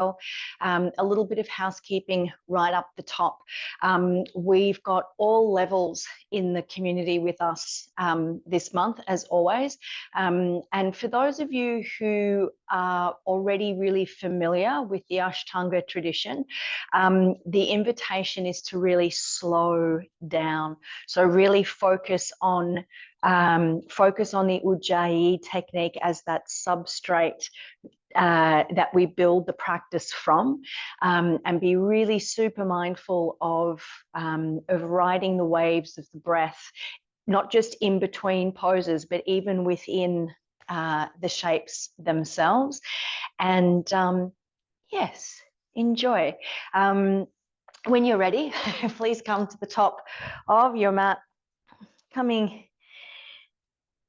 A little bit of housekeeping right up the top. We've got all levels in the community with us this month, as always. And for those of you who are already really familiar with the Ashtanga tradition, the invitation is to really slow down. So really focus on the Ujjayi technique as that substrate that we build the practice from, and be really super mindful of riding the waves of the breath, not just in between poses, but even within the shapes themselves. And yes, enjoy. When you're ready, please come to the top of your mat, coming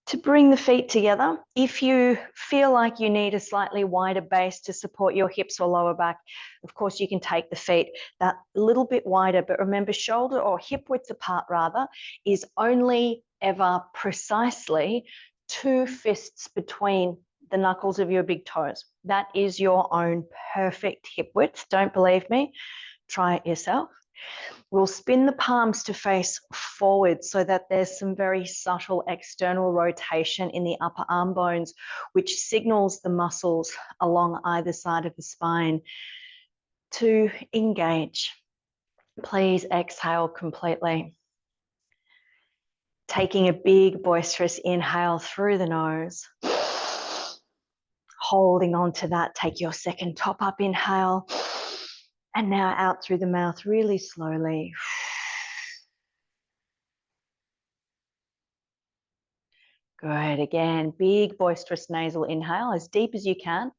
to bring the feet together. If you feel like you need a slightly wider base to support your hips or lower back, of course you can take the feet that little bit wider, but remember, shoulder or hip width apart rather is only ever precisely 2 fists between the knuckles of your big toes. That is your own perfect hip width. Don't believe me? Try it yourself. We'll spin the palms to face forward so that there's some very subtle external rotation in the upper arm bones, which signals the muscles along either side of the spine to engage. Please exhale completely. Taking a big, boisterous inhale through the nose. Holding on to that, take your second top up inhale. And now out through the mouth really slowly. Good. Again, big boisterous nasal inhale as deep as you can.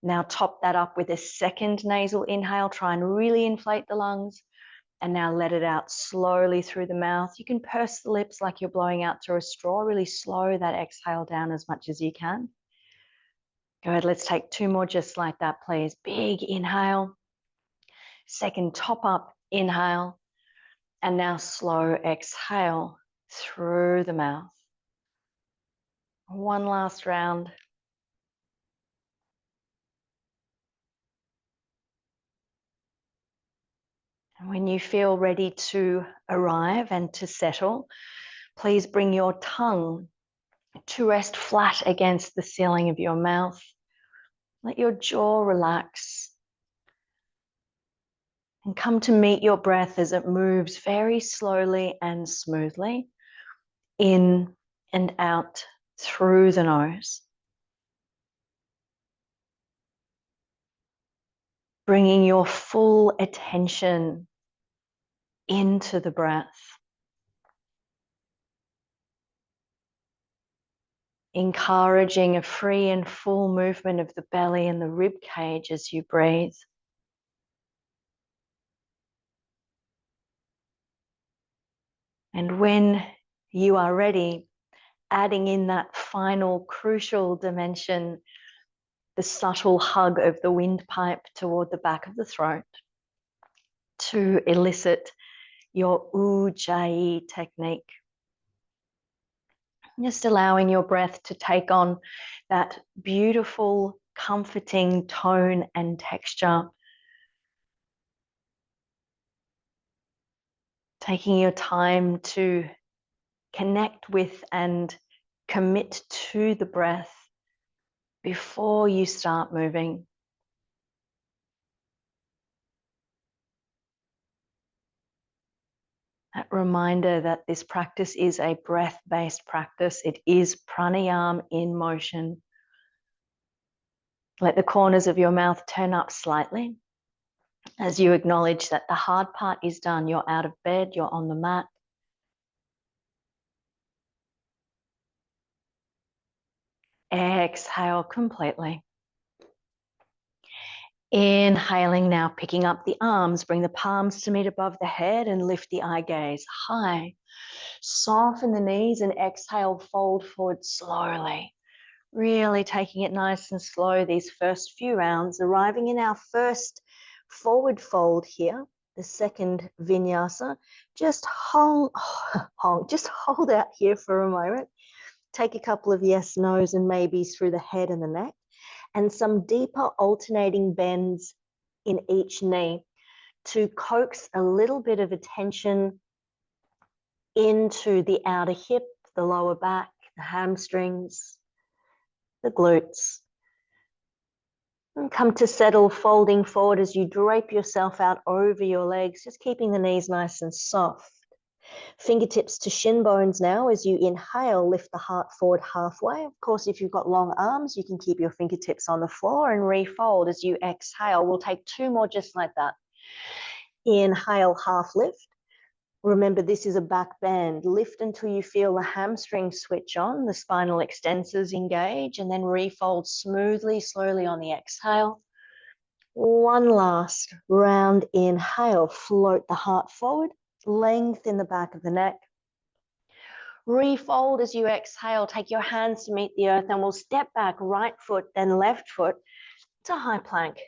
Now top that up with a second nasal inhale. Try and really inflate the lungs. And now let it out slowly through the mouth. You can purse the lips like you're blowing out through a straw. Really slow that exhale down as much as you can. Good. Let's take 2 more just like that, please. Big inhale. Second top up inhale. And now slow exhale through the mouth. One last round. And when you feel ready to arrive and to settle, please bring your tongue to rest flat against the ceiling of your mouth. Let your jaw relax. And come to meet your breath as it moves very slowly and smoothly in and out through the nose. Bringing your full attention into the breath. Encouraging a free and full movement of the belly and the rib cage as you breathe. And when you are ready, adding in that final crucial dimension, the subtle hug of the windpipe toward the back of the throat to elicit your Ujjayi technique. Just allowing your breath to take on that beautiful, comforting tone and texture. Taking your time to connect with and commit to the breath before you start moving. That reminder that this practice is a breath-based practice. It is pranayama in motion. Let the corners of your mouth turn up slightly as you acknowledge that the hard part is done. You're out of bed, you're on the mat. Exhale completely. Inhaling now, picking up the arms, bring the palms to meet above the head and lift the eye gaze high. Soften the knees and exhale, fold forward slowly. Really taking it nice and slow these first few rounds, arriving in our first forward fold here, the second vinyasa. Just hold out here for a moment. Take a couple of yes, no's and maybes through the head and the neck. and some deeper alternating bends in each knee to coax a little bit of attention into the outer hip, the lower back, the hamstrings, the glutes. And come to settle, folding forward as you drape yourself out over your legs, just keeping the knees nice and soft. Fingertips to shin bones now. As you inhale, lift the heart forward halfway. Of course, if you've got long arms, you can keep your fingertips on the floor and refold as you exhale. We'll take 2 more just like that. Inhale, half lift. Remember, this is a back bend. Lift until you feel the hamstrings switch on, the spinal extensors engage, and then refold smoothly, slowly on the exhale. One last round inhale, float the heart forward, length in the back of the neck. Refold as you exhale, take your hands to meet the earth, and we'll step back, right foot, then left foot to high plank.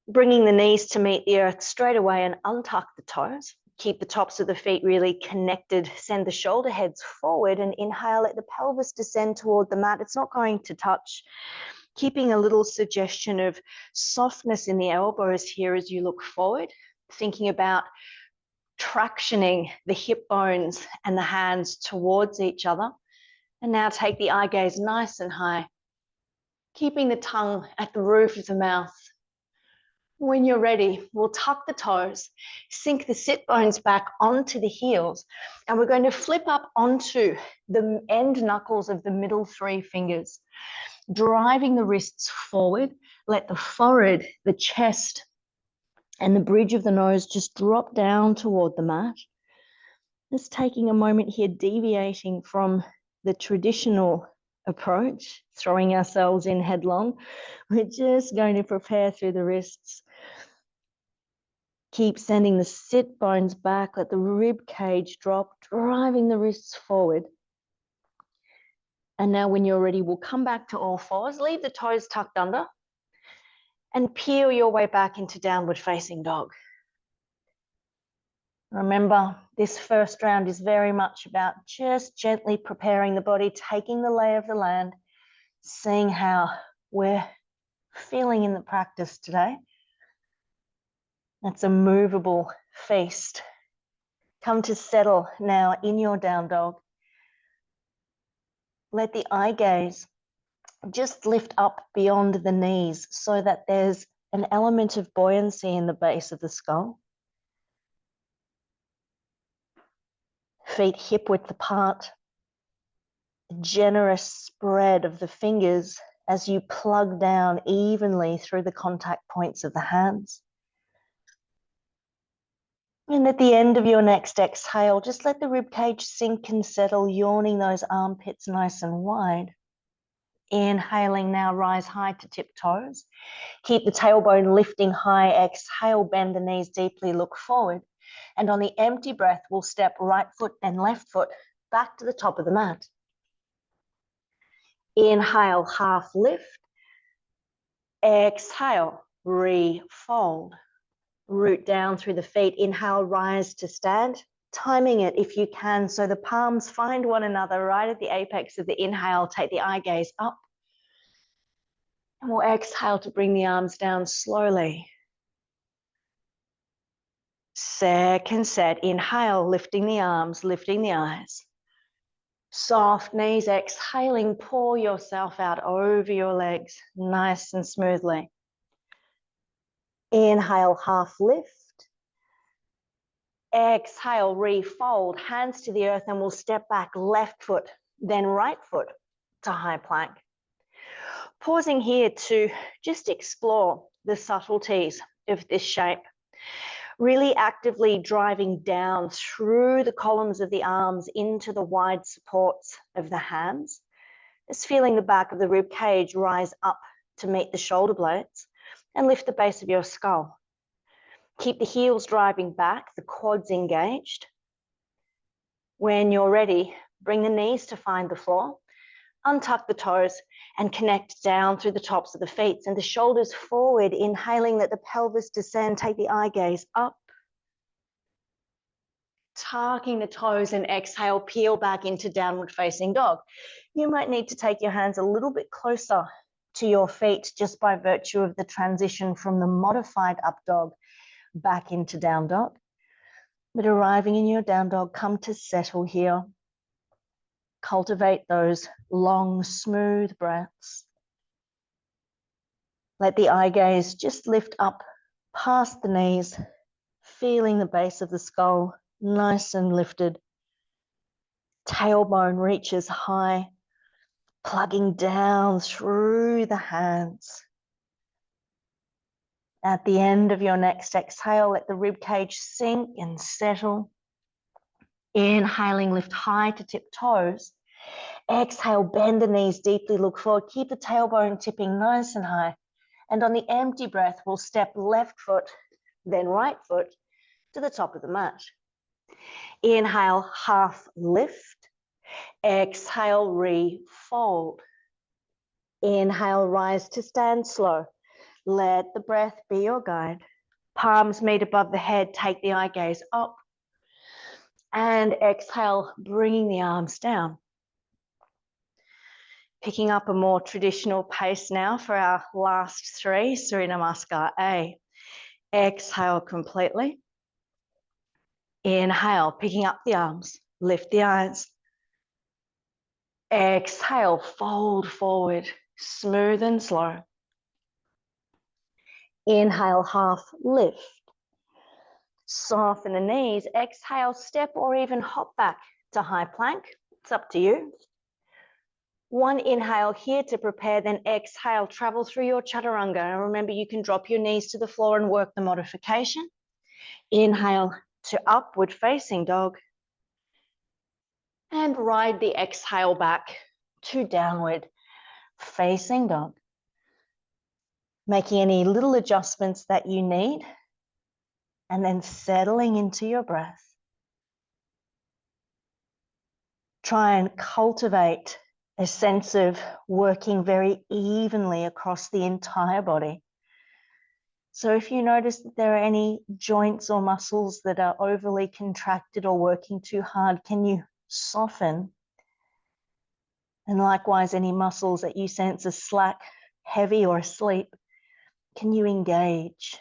Bringing the knees to meet the earth straight away and untuck the toes. Keep the tops of the feet really connected. Send the shoulder heads forward and inhale, let the pelvis descend toward the mat. It's not going to touch. Keeping a little suggestion of softness in the elbows here as you look forward. Thinking about tractioning the hip bones and the hands towards each other. And now take the eye gaze nice and high. Keeping the tongue at the roof of the mouth. When you're ready, we'll tuck the toes, sink the sit bones back onto the heels, and we're going to flip up onto the end knuckles of the middle 3 fingers, driving the wrists forward. Let the forehead, the chest, and the bridge of the nose just drop down toward the mat. Just taking a moment here, deviating from the traditional approach, throwing ourselves in headlong. We're just going to prepare through the wrists. Keep sending the sit bones back, let the rib cage drop, driving the wrists forward. And now when you're ready, we'll come back to all fours, leave the toes tucked under, and peel your way back into downward facing dog. Remember, this first round is very much about just gently preparing the body, taking the lay of the land, seeing how we're feeling in the practice today. That's a movable feast. Come to settle now in your down dog. Let the eye gaze just lift up beyond the knees so that there's an element of buoyancy in the base of the skull. Feet hip width apart. A generous spread of the fingers as you plug down evenly through the contact points of the hands. And at the end of your next exhale, just let the ribcage sink and settle, yawning those armpits nice and wide. Inhaling now, rise high to tip toes. Keep the tailbone lifting high. Exhale, bend the knees deeply, look forward. And on the empty breath, we'll step right foot and left foot back to the top of the mat. Inhale, half lift. Exhale, refold. Root down through the feet. Inhale, rise to stand. Timing it if you can so the palms find one another right at the apex of the inhale. Take the eye gaze up. And we'll exhale to bring the arms down slowly. Second set. Inhale, lifting the arms, lifting the eyes. Soft knees, exhaling, pour yourself out over your legs, nice and smoothly. Inhale, half lift. Exhale, refold, hands to the earth, and we'll step back, left foot, then right foot to high plank. Pausing here to just explore the subtleties of this shape. Really actively driving down through the columns of the arms into the wide supports of the hands. Just feeling the back of the rib cage rise up to meet the shoulder blades and lift the base of your skull. Keep the heels driving back, the quads engaged. When you're ready, bring the knees to find the floor, untuck the toes and connect down through the tops of the feet and the shoulders forward, inhaling, let the pelvis descend, take the eye gaze up. tucking the toes, and exhale, peel back into downward facing dog. You might need to take your hands a little bit closer to your feet just by virtue of the transition from the modified up dog back into down dog. But arriving in your down dog, come to settle here. Cultivate those long, smooth breaths. Let the eye gaze just lift up past the knees, feeling the base of the skull nice and lifted. Tailbone reaches high, plugging down through the hands. At the end of your next exhale, let the rib cage sink and settle. Inhaling, lift high to tip toes. Exhale, bend the knees deeply, look forward. Keep the tailbone tipping nice and high. And on the empty breath, we'll step left foot, then right foot to the top of the mat. Inhale, half lift. Exhale, refold. Inhale, rise to stand slow. Let the breath be your guide. Palms meet above the head, take the eye gaze up. And exhale, bringing the arms down. Picking up a more traditional pace now for our last three, Surya Namaskar A. Exhale completely. Inhale, picking up the arms, lift the eyes. Exhale, fold forward, smooth and slow. Inhale, half lift. Soften the knees. Exhale, step or even hop back to high plank. It's up to you. One inhale here to prepare, then exhale, travel through your chaturanga. And remember, you can drop your knees to the floor and work the modification. Inhale to upward facing dog. And ride the exhale back to downward facing dog. Making any little adjustments that you need. And then settling into your breath. Try and cultivate a sense of working very evenly across the entire body. So if you notice that there are any joints or muscles that are overly contracted or working too hard, can you soften? And likewise, any muscles that you sense are slack, heavy, or asleep, can you engage?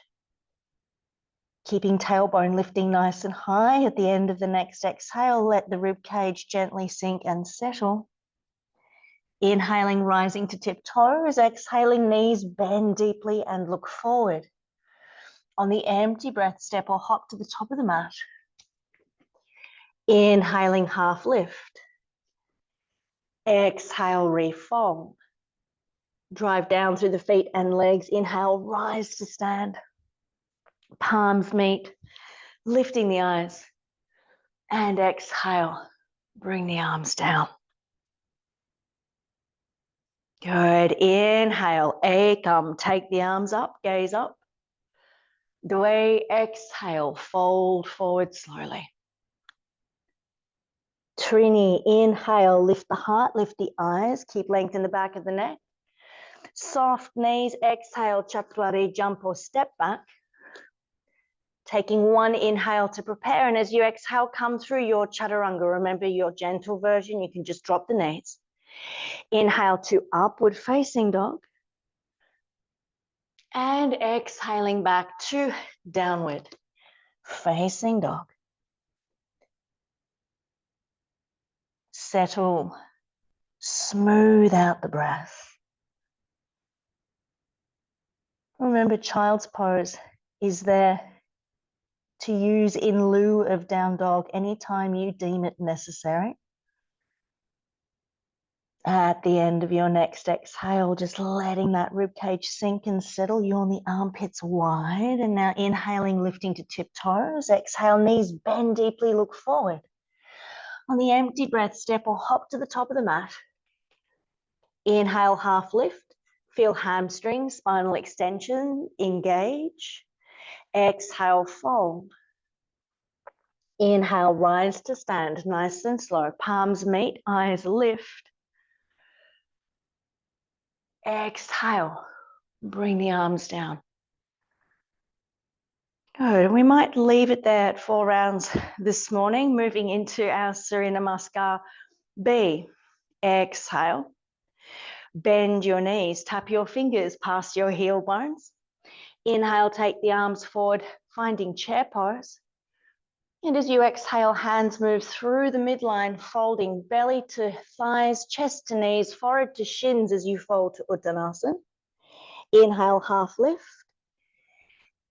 Keeping tailbone lifting nice and high. At the end of the next exhale, let the rib cage gently sink and settle. Inhaling, rising to tip toes. Exhaling, knees bend deeply and look forward. On the empty breath, step or hop to the top of the mat. Inhaling, half lift. Exhale, refold. Drive down through the feet and legs. Inhale, rise to stand. Palms meet, lifting the eyes. And exhale, bring the arms down. Good. Inhale, ekam. Take the arms up, gaze up. Dwe, exhale, fold forward slowly. Trini, inhale, lift the heart, lift the eyes, keep length in the back of the neck. Soft knees, exhale, chaturanga, jump or step back. Taking one inhale to prepare, and as you exhale, come through your chaturanga. Remember your gentle version, you can just drop the knees. Inhale to upward facing dog. And exhaling back to downward facing dog. Settle, smooth out the breath. Remember, child's pose is there to use in lieu of down dog anytime you deem it necessary. At the end of your next exhale, just letting that ribcage sink and settle. You on the armpits wide. And now inhaling, lifting to tip toes. Exhale, knees bend deeply, look forward. On the empty breath, step or hop to the top of the mat. Inhale, half lift. Feel hamstrings, spinal extension, engage. Exhale, fold. Inhale, rise to stand, nice and slow. Palms meet, eyes lift. Exhale, bring the arms down. Good. We might leave it there at 4 rounds this morning, moving into our Surya Namaskar B. Exhale. Bend your knees, tap your fingers past your heel bones. Inhale, take the arms forward, finding chair pose. And as you exhale, hands move through the midline, folding belly to thighs, chest to knees, forehead to shins as you fold to Uttanasana. Inhale, half lift.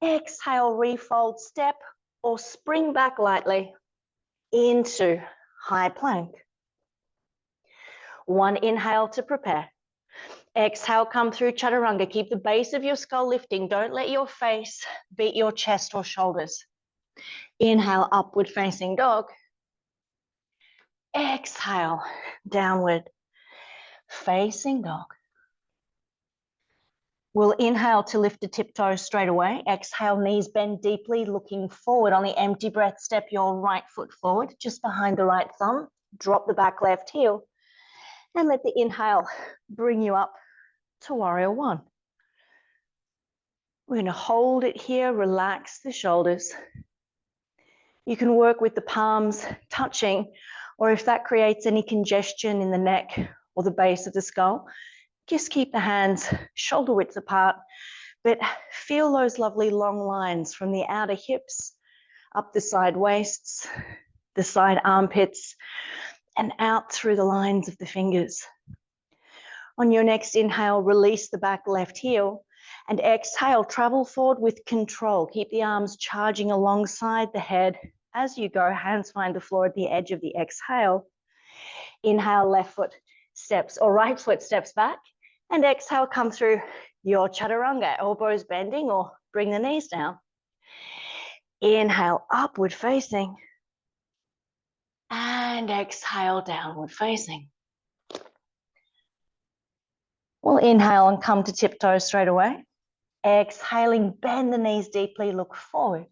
Exhale, refold, step or spring back lightly into high plank. One inhale to prepare. Exhale, come through chaturanga. Keep the base of your skull lifting. Don't let your face beat your chest or shoulders. Inhale, upward facing dog. Exhale, downward facing dog. We'll inhale to lift the tiptoes straight away. Exhale, knees bend deeply, looking forward. On the empty breath, step your right foot forward, just behind the right thumb. Drop the back left heel. And let the inhale bring you up to warrior one. We're going to hold it here, relax the shoulders. You can work with the palms touching, or if that creates any congestion in the neck or the base of the skull, just keep the hands shoulder width apart, but feel those lovely long lines from the outer hips, up the side waists, the side armpits, and out through the lines of the fingers. On your next inhale, release the back left heel, and exhale, travel forward with control. Keep the arms charging alongside the head. As you go, hands find the floor at the edge of the exhale. Inhale, left foot steps or right foot steps back, and exhale, come through your chaturanga, elbows bending or bring the knees down. Inhale, upward facing, and exhale, downward facing. We'll inhale and come to tiptoes straight away. Exhaling, bend the knees deeply, look forward.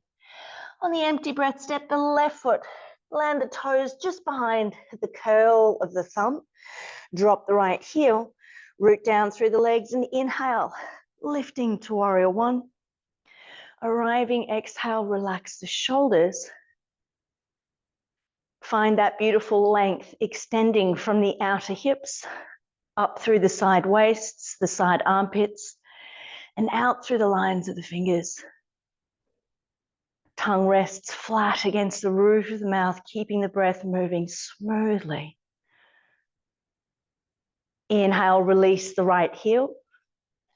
On the empty breath, step the left foot, land the toes just behind the curl of the thumb. Drop the right heel, root down through the legs and inhale, lifting to warrior one. Arriving, exhale, relax the shoulders. Find that beautiful length extending from the outer hips, up through the side waists, the side armpits, and out through the lines of the fingers. Tongue rests flat against the roof of the mouth, keeping the breath moving smoothly. Inhale, release the right heel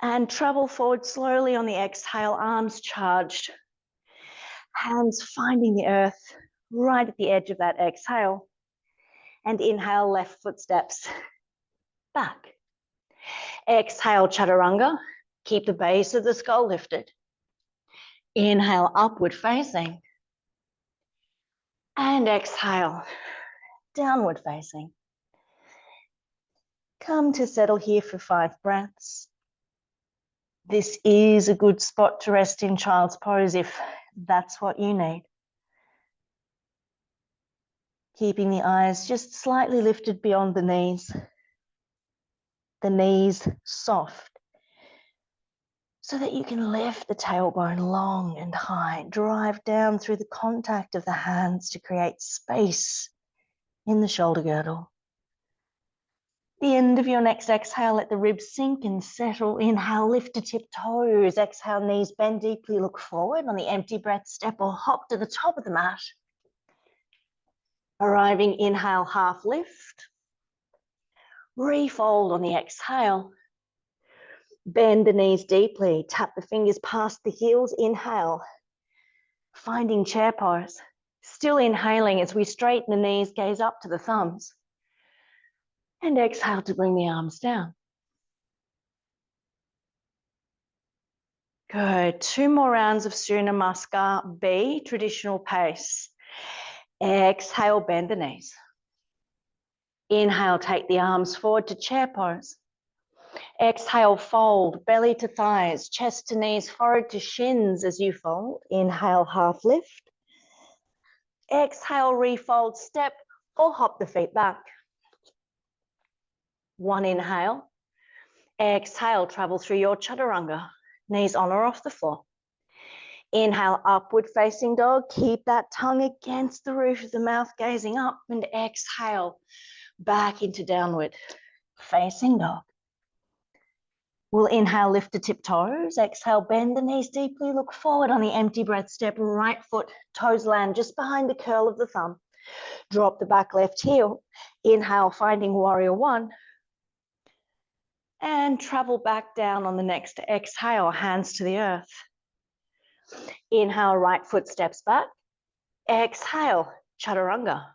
and travel forward slowly on the exhale, arms charged. Hands finding the earth right at the edge of that exhale. And inhale, left foot steps back. Exhale, chaturanga. Keep the base of the skull lifted. Inhale, upward facing. And exhale, downward facing. Come to settle here for 5 breaths. This is a good spot to rest in child's pose if that's what you need. Keeping the eyes just slightly lifted beyond the knees soft, so that you can lift the tailbone long and high, drive down through the contact of the hands to create space in the shoulder girdle. The end of your next exhale, let the ribs sink and settle. Inhale, lift to tiptoes. Exhale, knees bend deeply, look forward. On the empty breath, step or hop to the top of the mat. Arriving, inhale, half lift. Refold on the exhale. Bend the knees deeply, tap the fingers past the heels, inhale. Finding chair pose. Still inhaling as we straighten the knees, gaze up to the thumbs. And exhale to bring the arms down. Good. 2 more rounds of Surya Namaskar B, traditional pace. Exhale, bend the knees. Inhale, take the arms forward to chair pose. Exhale, fold, belly to thighs, chest to knees, forehead to shins as you fold. Inhale, half lift. Exhale, refold, step or hop the feet back. One inhale. Exhale, travel through your chaturanga. Knees on or off the floor. Inhale, upward facing dog. Keep that tongue against the roof of the mouth, gazing up, and exhale back into downward facing dog. We'll inhale, lift the tip toes. Exhale, bend the knees deeply. Look forward on the empty breath. Step right foot, toes land just behind the curl of the thumb. Drop the back left heel. Inhale, finding warrior one. And travel back down on the next exhale, hands to the earth. Inhale, right foot steps back. Exhale, chaturanga.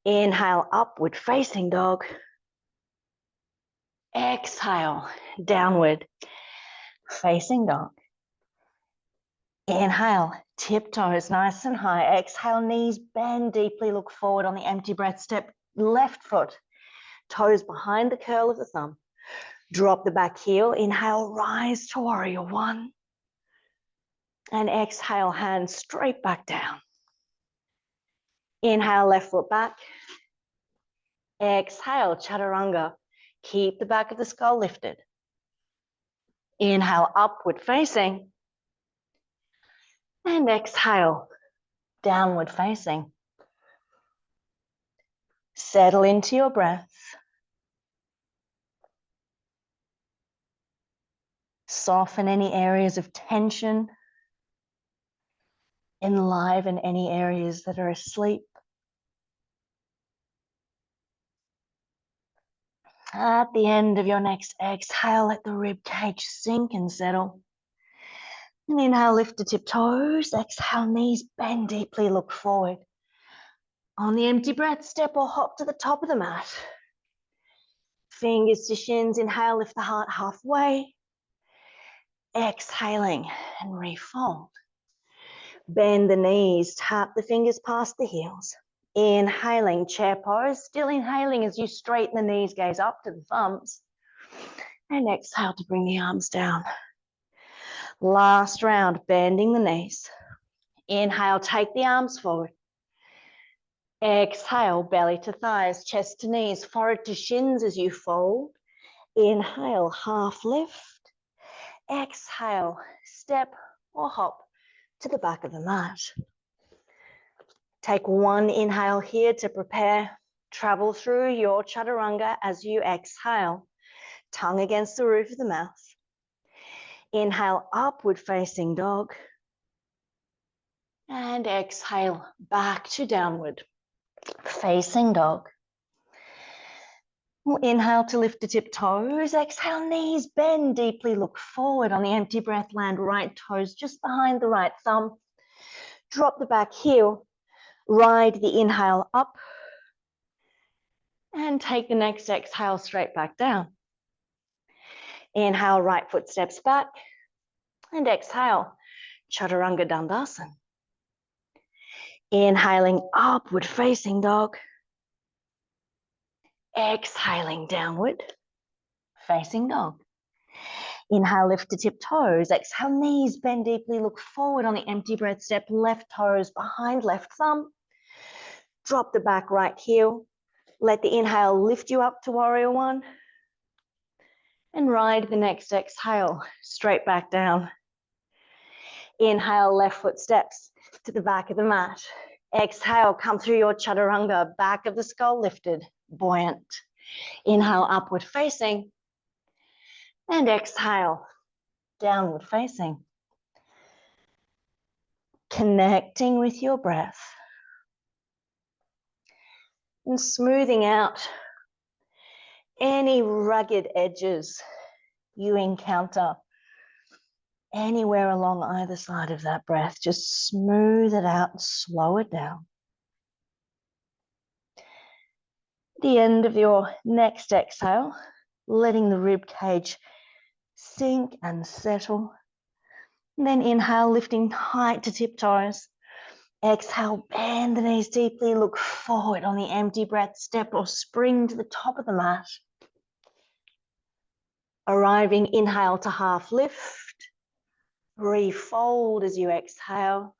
Inhale, upward facing dog. Exhale, downward facing dog. Inhale, tiptoes nice and high. Exhale, knees bend deeply. Look forward on the empty breath. Step left foot, toes behind the curl of the thumb. Drop the back heel. Inhale, rise to warrior one. And exhale, hands straight back down. Inhale, left foot back. Exhale, chaturanga. Keep the back of the skull lifted. Inhale, upward facing. And exhale, downward facing. Settle into your breath. Soften any areas of tension. Enliven any areas that are asleep. At the end of your next exhale, let the rib cage sink and settle. And inhale, lift the tip toes. Exhale, knees bend deeply, look forward. On the empty breath, step or hop to the top of the mat. Fingers to shins. Inhale, lift the heart halfway. Exhaling and refold. Bend the knees, tap the fingers past the heels. Inhaling, chair pose. Still inhaling as you straighten the knees, gaze up to the thumbs. And exhale to bring the arms down. Last round, bending the knees. Inhale, take the arms forward. Exhale, belly to thighs, chest to knees, forehead to shins as you fold. Inhale, half lift. Exhale, step or hop to the back of the mat. Take one inhale here to prepare. Travel through your chaturanga as you exhale. Tongue against the roof of the mouth. Inhale, upward facing dog. And exhale, back to downward facing dog. We'll inhale to lift the tip toes. Exhale, knees bend deeply. Look forward on the empty breath. Land right toes just behind the right thumb. Drop the back heel. Ride the inhale up. And take the next exhale straight back down. Inhale, right foot steps back. And exhale, chaturanga dandasana. Inhaling, upward facing dog. Exhaling, downward facing dog. Inhale, lift the tip toes. Exhale, knees bend deeply. Look forward on the empty breath. Step left toes behind left thumb. Drop the back right heel. Let the inhale lift you up to warrior one. And ride the next exhale straight back down. Inhale, left foot steps to the back of the mat. Exhale, come through your chaturanga, back of the skull lifted, buoyant. Inhale, upward facing. And exhale, downward facing. Connecting with your breath. And smoothing out any rugged edges you encounter anywhere along either side of that breath. Just smooth it out and slow it down. At the end of your next exhale, letting the rib cage sink and settle. And then inhale, lifting height to tiptoes. Exhale, bend the knees deeply, look forward on the empty breath, step or spring to the top of the mat. Arriving, inhale to half lift. Refold as you exhale.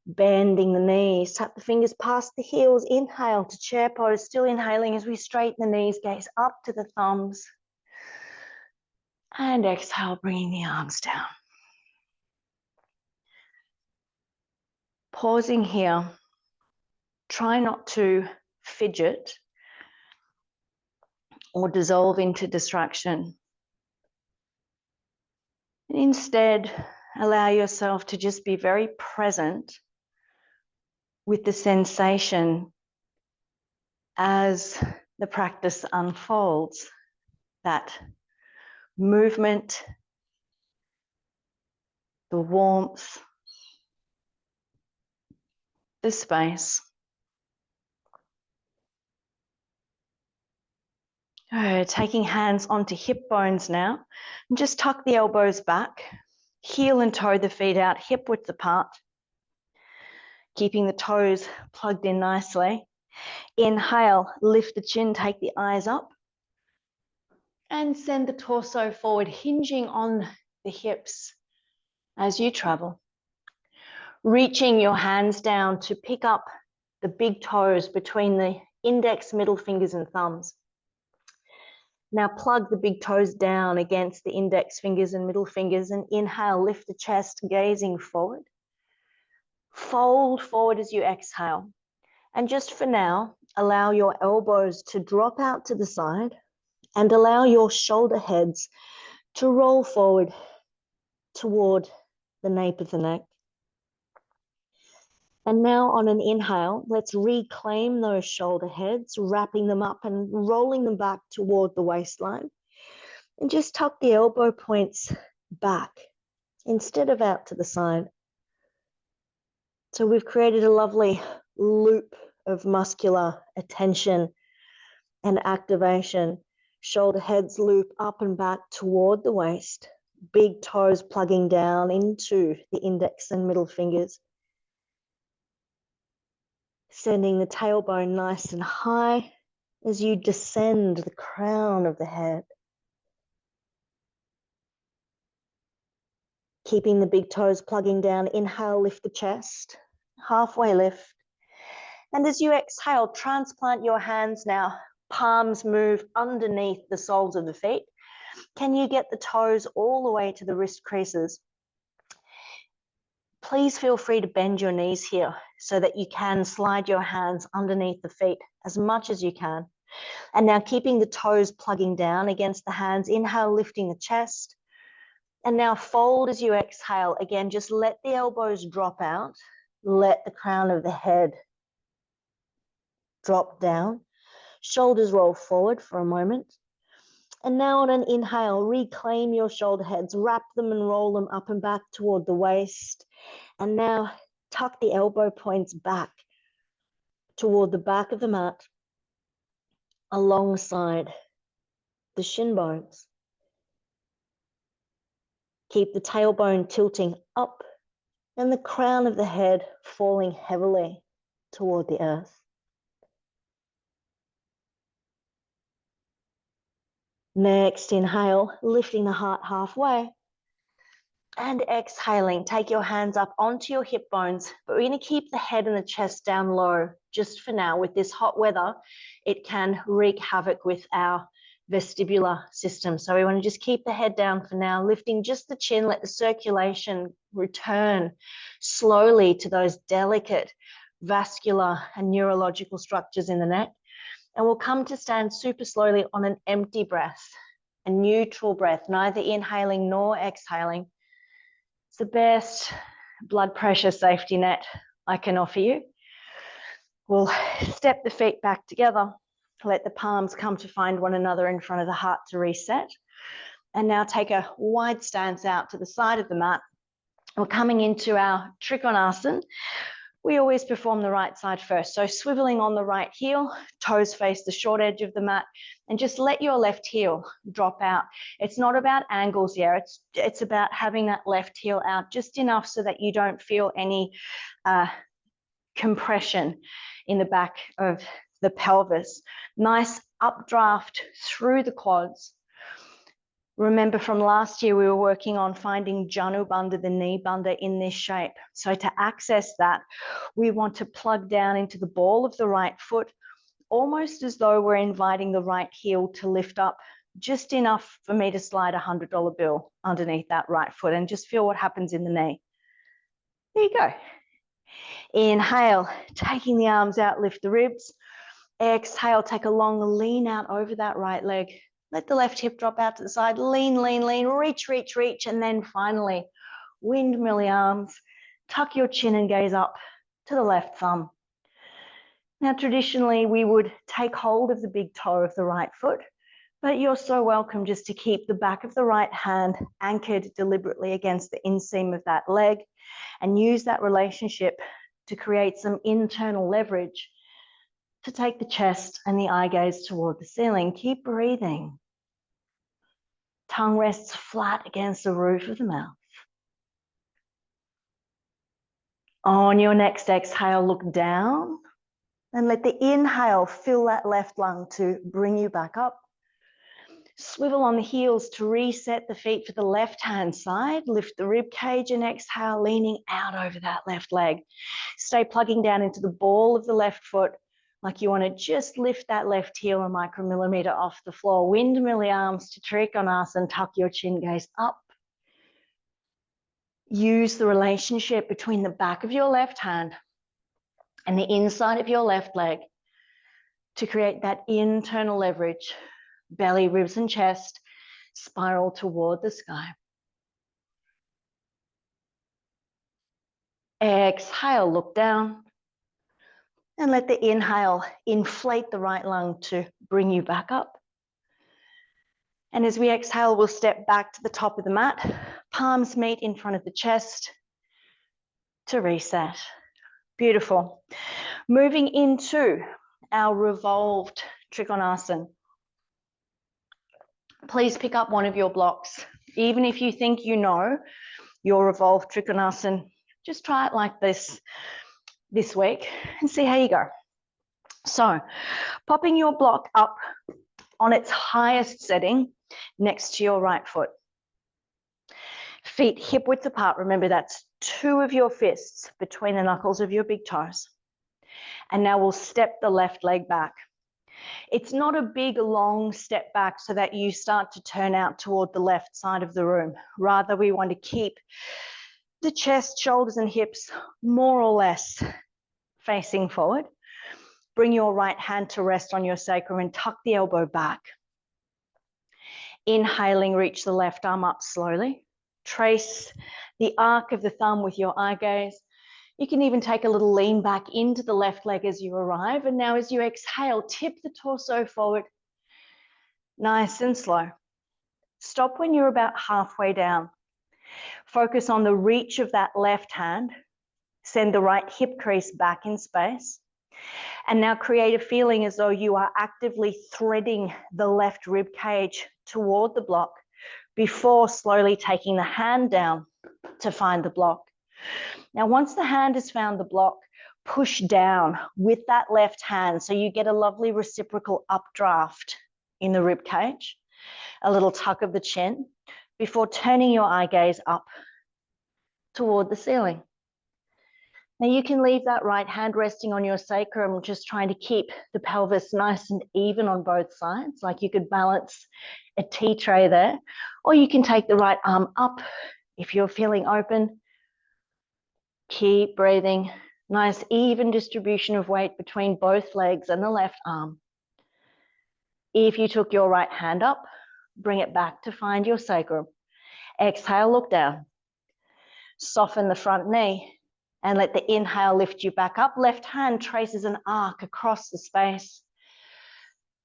Bending the knees, tap the fingers past the heels. Inhale to chair pose, still inhaling as we straighten the knees, gaze up to the thumbs. And exhale, bringing the arms down. pausing here, try not to fidget or dissolve into distraction. Instead, allow yourself to just be very present with the sensation as the practice unfolds, that movement, the warmth, the space. Taking hands onto hip bones now, and just tuck the elbows back, heel and toe the feet out, hip width apart, keeping the toes plugged in nicely. Inhale, lift the chin, take the eyes up, and send the torso forward, hinging on the hips as you travel. Reaching your hands down to pick up the big toes between the index, middle fingers, and thumbs. Now plug the big toes down against the index fingers and middle fingers, and inhale, lift the chest, gazing forward. Fold forward as you exhale. And just for now, allow your elbows to drop out to the side and allow your shoulder heads to roll forward toward the nape of the neck. And now on an inhale, let's reclaim those shoulder heads, wrapping them up and rolling them back toward the waistline. And just tuck the elbow points back instead of out to the side. So we've created a lovely loop of muscular attention and activation. Shoulder heads loop up and back toward the waist. Big toes plugging down into the index and middle fingers. Sending the tailbone nice and high as you descend the crown of the head. Keeping the big toes plugging down. Inhale, lift the chest. Halfway lift. And as you exhale, transplant your hands now. Palms move underneath the soles of the feet. Can you get the toes all the way to the wrist creases? Please feel free to bend your knees here so that you can slide your hands underneath the feet as much as you can. And now keeping the toes plugging down against the hands. Inhale, lifting the chest. And now fold as you exhale. Again, just let the elbows drop out. Let the crown of the head drop down. Shoulders roll forward for a moment. And now on an inhale, reclaim your shoulder heads. Wrap them and roll them up and back toward the waist. And now tuck the elbow points back toward the back of the mat alongside the shin bones. Keep the tailbone tilting up and the crown of the head falling heavily toward the earth. Next, inhale, lifting the heart halfway. And exhaling, take your hands up onto your hip bones, but we're going to keep the head and the chest down low just for now. With this hot weather, it can wreak havoc with our vestibular system. So we want to just keep the head down for now, lifting just the chin, let the circulation return slowly to those delicate vascular and neurological structures in the neck. And we'll come to stand super slowly on an empty breath, a neutral breath, neither inhaling nor exhaling. It's the best blood pressure safety net I can offer you. We'll step the feet back together, let the palms come to find one another in front of the heart to reset. And now take a wide stance out to the side of the mat. We're coming into our Trikonasana. We always perform the right side first. So swiveling on the right heel, toes face the short edge of the mat, and just let your left heel drop out. It's not about angles here. It's about having that left heel out just enough so that you don't feel any compression in the back of the pelvis. Nice updraft through the quads. Remember from last year, we were working on finding Janu Bandha, the knee bandha, in this shape. So to access that, we want to plug down into the ball of the right foot, almost as though we're inviting the right heel to lift up just enough for me to slide a $100 bill underneath that right foot and just feel what happens in the knee. There you go. Inhale, taking the arms out, lift the ribs. Exhale, take a long lean out over that right leg. Let the left hip drop out to the side. Lean, lean, lean, reach, reach, reach. And then finally, windmill the arms. Tuck your chin and gaze up to the left thumb. Now, traditionally, we would take hold of the big toe of the right foot, but you're so welcome just to keep the back of the right hand anchored deliberately against the inseam of that leg and use that relationship to create some internal leverage to take the chest and the eye gaze toward the ceiling. Keep breathing. Tongue rests flat against the roof of the mouth. On your next exhale, look down and let the inhale fill that left lung to bring you back up. Swivel on the heels to reset the feet for the left-hand side. Lift the rib cage and exhale, leaning out over that left leg. Stay plugging down into the ball of the left foot like you want to just lift that left heel a micromillimeter off the floor. Windmill the arms to Trikonasana, tuck your chin, gaze up. Use the relationship between the back of your left hand and the inside of your left leg to create that internal leverage. Belly, ribs, and chest spiral toward the sky. Exhale, look down. And let the inhale inflate the right lung to bring you back up. And as we exhale, we'll step back to the top of the mat. Palms meet in front of the chest to reset. Beautiful. Moving into our revolved Trikonasana. Please pick up one of your blocks. Even if you think you know your revolved Trikonasana, just try it like this week and see how you go. So, popping your block up on its highest setting next to your right foot. Feet hip width apart. Remember, that's 2 of your fists between the knuckles of your big toes. And now we'll step the left leg back. It's not a big, long step back so that you start to turn out toward the left side of the room. Rather, we want to keep the chest, shoulders, and hips more or less facing forward. Bring your right hand to rest on your sacrum and tuck the elbow back. Inhaling, reach the left arm up slowly. Trace the arc of the thumb with your eye gaze. You can even take a little lean back into the left leg as you arrive. And now as you exhale, tip the torso forward. Nice and slow. Stop when you're about halfway down. Focus on the reach of that left hand. Send the right hip crease back in space. And now create a feeling as though you are actively threading the left rib cage toward the block before slowly taking the hand down to find the block. Now, once the hand has found the block, push down with that left hand so you get a lovely reciprocal updraft in the rib cage, a little tuck of the chin before turning your eye gaze up toward the ceiling. Now you can leave that right hand resting on your sacrum, just trying to keep the pelvis nice and even on both sides, like you could balance a tea tray there, or you can take the right arm up if you're feeling open. Keep breathing. Nice even distribution of weight between both legs and the left arm. If you took your right hand up, bring it back to find your sacrum. Exhale, look down. Soften the front knee. And let the inhale lift you back up. Left hand traces an arc across the space.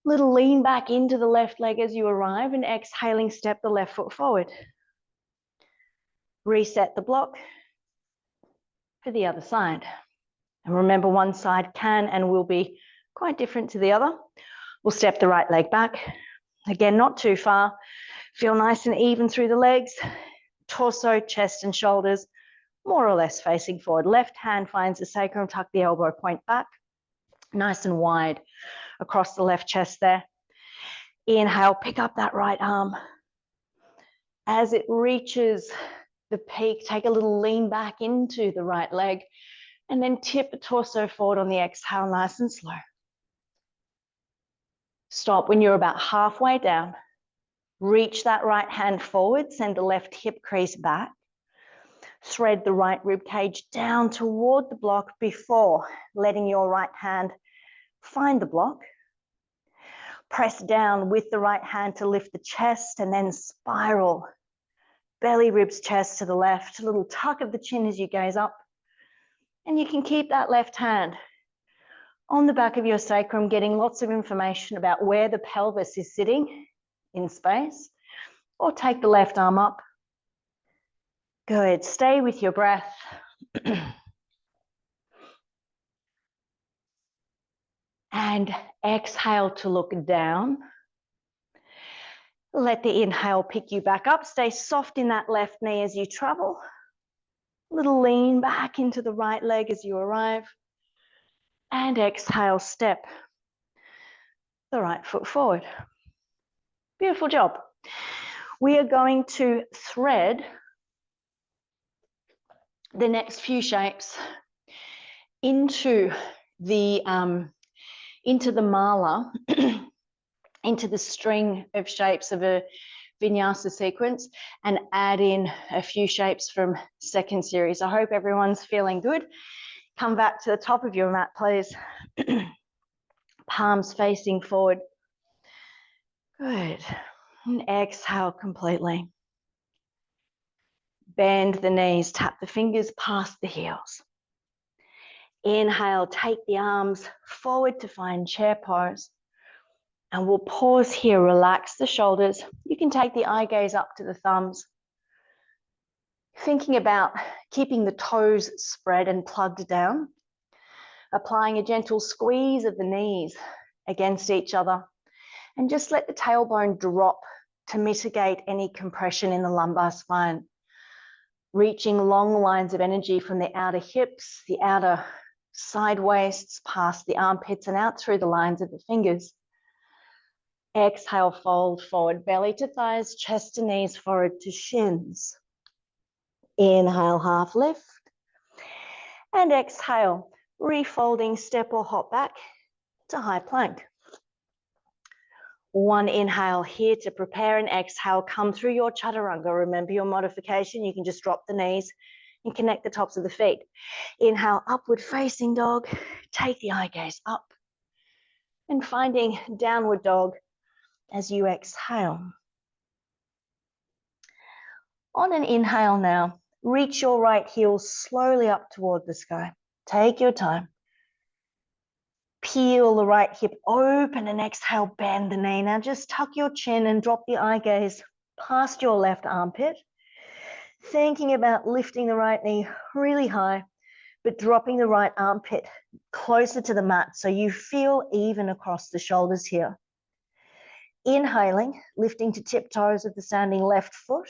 Little lean back into the left leg as you arrive, and exhaling, step the left foot forward. Reset the block for the other side. And remember, one side can and will be quite different to the other. We'll step the right leg back. Again, not too far. Feel nice and even through the legs. Torso, chest, and shoulders more or less facing forward. Left hand finds the sacrum, tuck the elbow, point back. Nice and wide across the left chest there. Inhale, pick up that right arm. As it reaches the peak, take a little lean back into the right leg and then tip the torso forward on the exhale, nice and slow. Stop when you're about halfway down. Reach that right hand forward, send the left hip crease back. Thread the right rib cage down toward the block before letting your right hand find the block. Press down with the right hand to lift the chest and then spiral. Belly, ribs, chest to the left. A little tuck of the chin as you gaze up. And you can keep that left hand on the back of your sacrum, getting lots of information about where the pelvis is sitting in space. Or take the left arm up. Good. Stay with your breath. And exhale to look down. Let the inhale pick you back up. Stay soft in that left knee as you travel. Little lean back into the right leg as you arrive. And exhale, step the right foot forward. Beautiful job. We are going to thread the next few shapes into the mala, into the string of shapes of a vinyasa sequence, and add in a few shapes from second series. I hope everyone's feeling good. Come back to the top of your mat, please. Palms facing forward. Good. And exhale completely. Bend the knees, tap the fingers past the heels. Inhale, take the arms forward to find chair pose. And we'll pause here, relax the shoulders. You can take the eye gaze up to the thumbs. Thinking about keeping the toes spread and plugged down. Applying a gentle squeeze of the knees against each other. And just let the tailbone drop to mitigate any compression in the lumbar spine. Reaching long lines of energy from the outer hips, the outer side waists, past the armpits and out through the lines of the fingers. Exhale, fold forward, belly to thighs, chest to knees, forward to shins. Inhale, half lift. And exhale, refolding, step or hop back to high plank. One inhale here to prepare, and exhale, come through your chaturanga. Remember your modification, you can just drop the knees and connect the tops of the feet. Inhale, upward facing dog, take the eye gaze up. And finding downward dog as you exhale. On an inhale now, reach your right heel slowly up toward the sky. Take your time. Peel the right hip open and exhale, bend the knee. Now just tuck your chin and drop the eye gaze past your left armpit. Thinking about lifting the right knee really high, but dropping the right armpit closer to the mat so you feel even across the shoulders here. Inhaling, lifting to tiptoes of the standing left foot.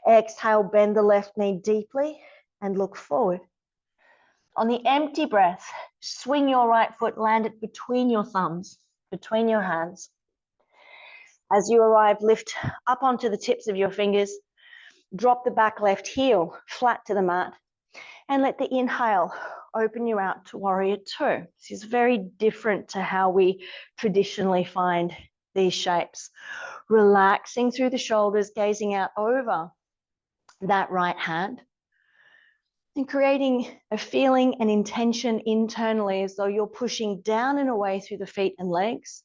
Exhale, bend the left knee deeply and look forward. On the empty breath, swing your right foot, land it between your thumbs, between your hands. As you arrive, lift up onto the tips of your fingers, drop the back left heel flat to the mat, and let the inhale open you out to warrior two. This is very different to how we traditionally find these shapes. Relaxing through the shoulders, gazing out over that right hand, and creating a feeling and intention internally as though you're pushing down and away through the feet and legs,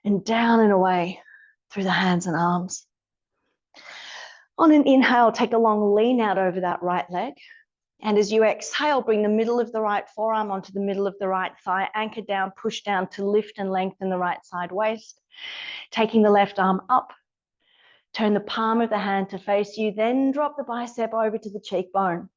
and down and away through the hands and arms. On an inhale, take a long lean out over that right leg. And as you exhale, bring the middle of the right forearm onto the middle of the right thigh, anchor down, push down to lift and lengthen the right side waist. Taking the left arm up, turn the palm of the hand to face you, then drop the bicep over to the cheekbone.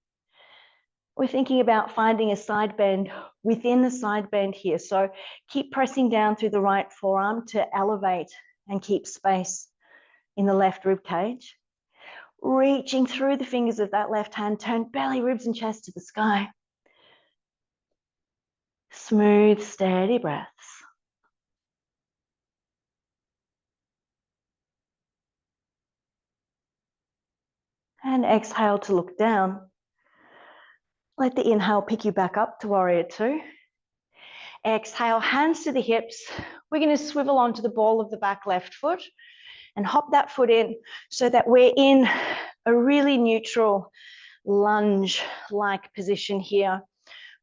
We're thinking about finding a side bend within the side bend here. So keep pressing down through the right forearm to elevate and keep space in the left rib cage. Reaching through the fingers of that left hand, turn belly, ribs, and chest to the sky. Smooth, steady breaths. And exhale to look down. Let the inhale pick you back up to warrior two. Exhale, hands to the hips. We're going to swivel onto the ball of the back left foot and hop that foot in so that we're in a really neutral lunge-like position here.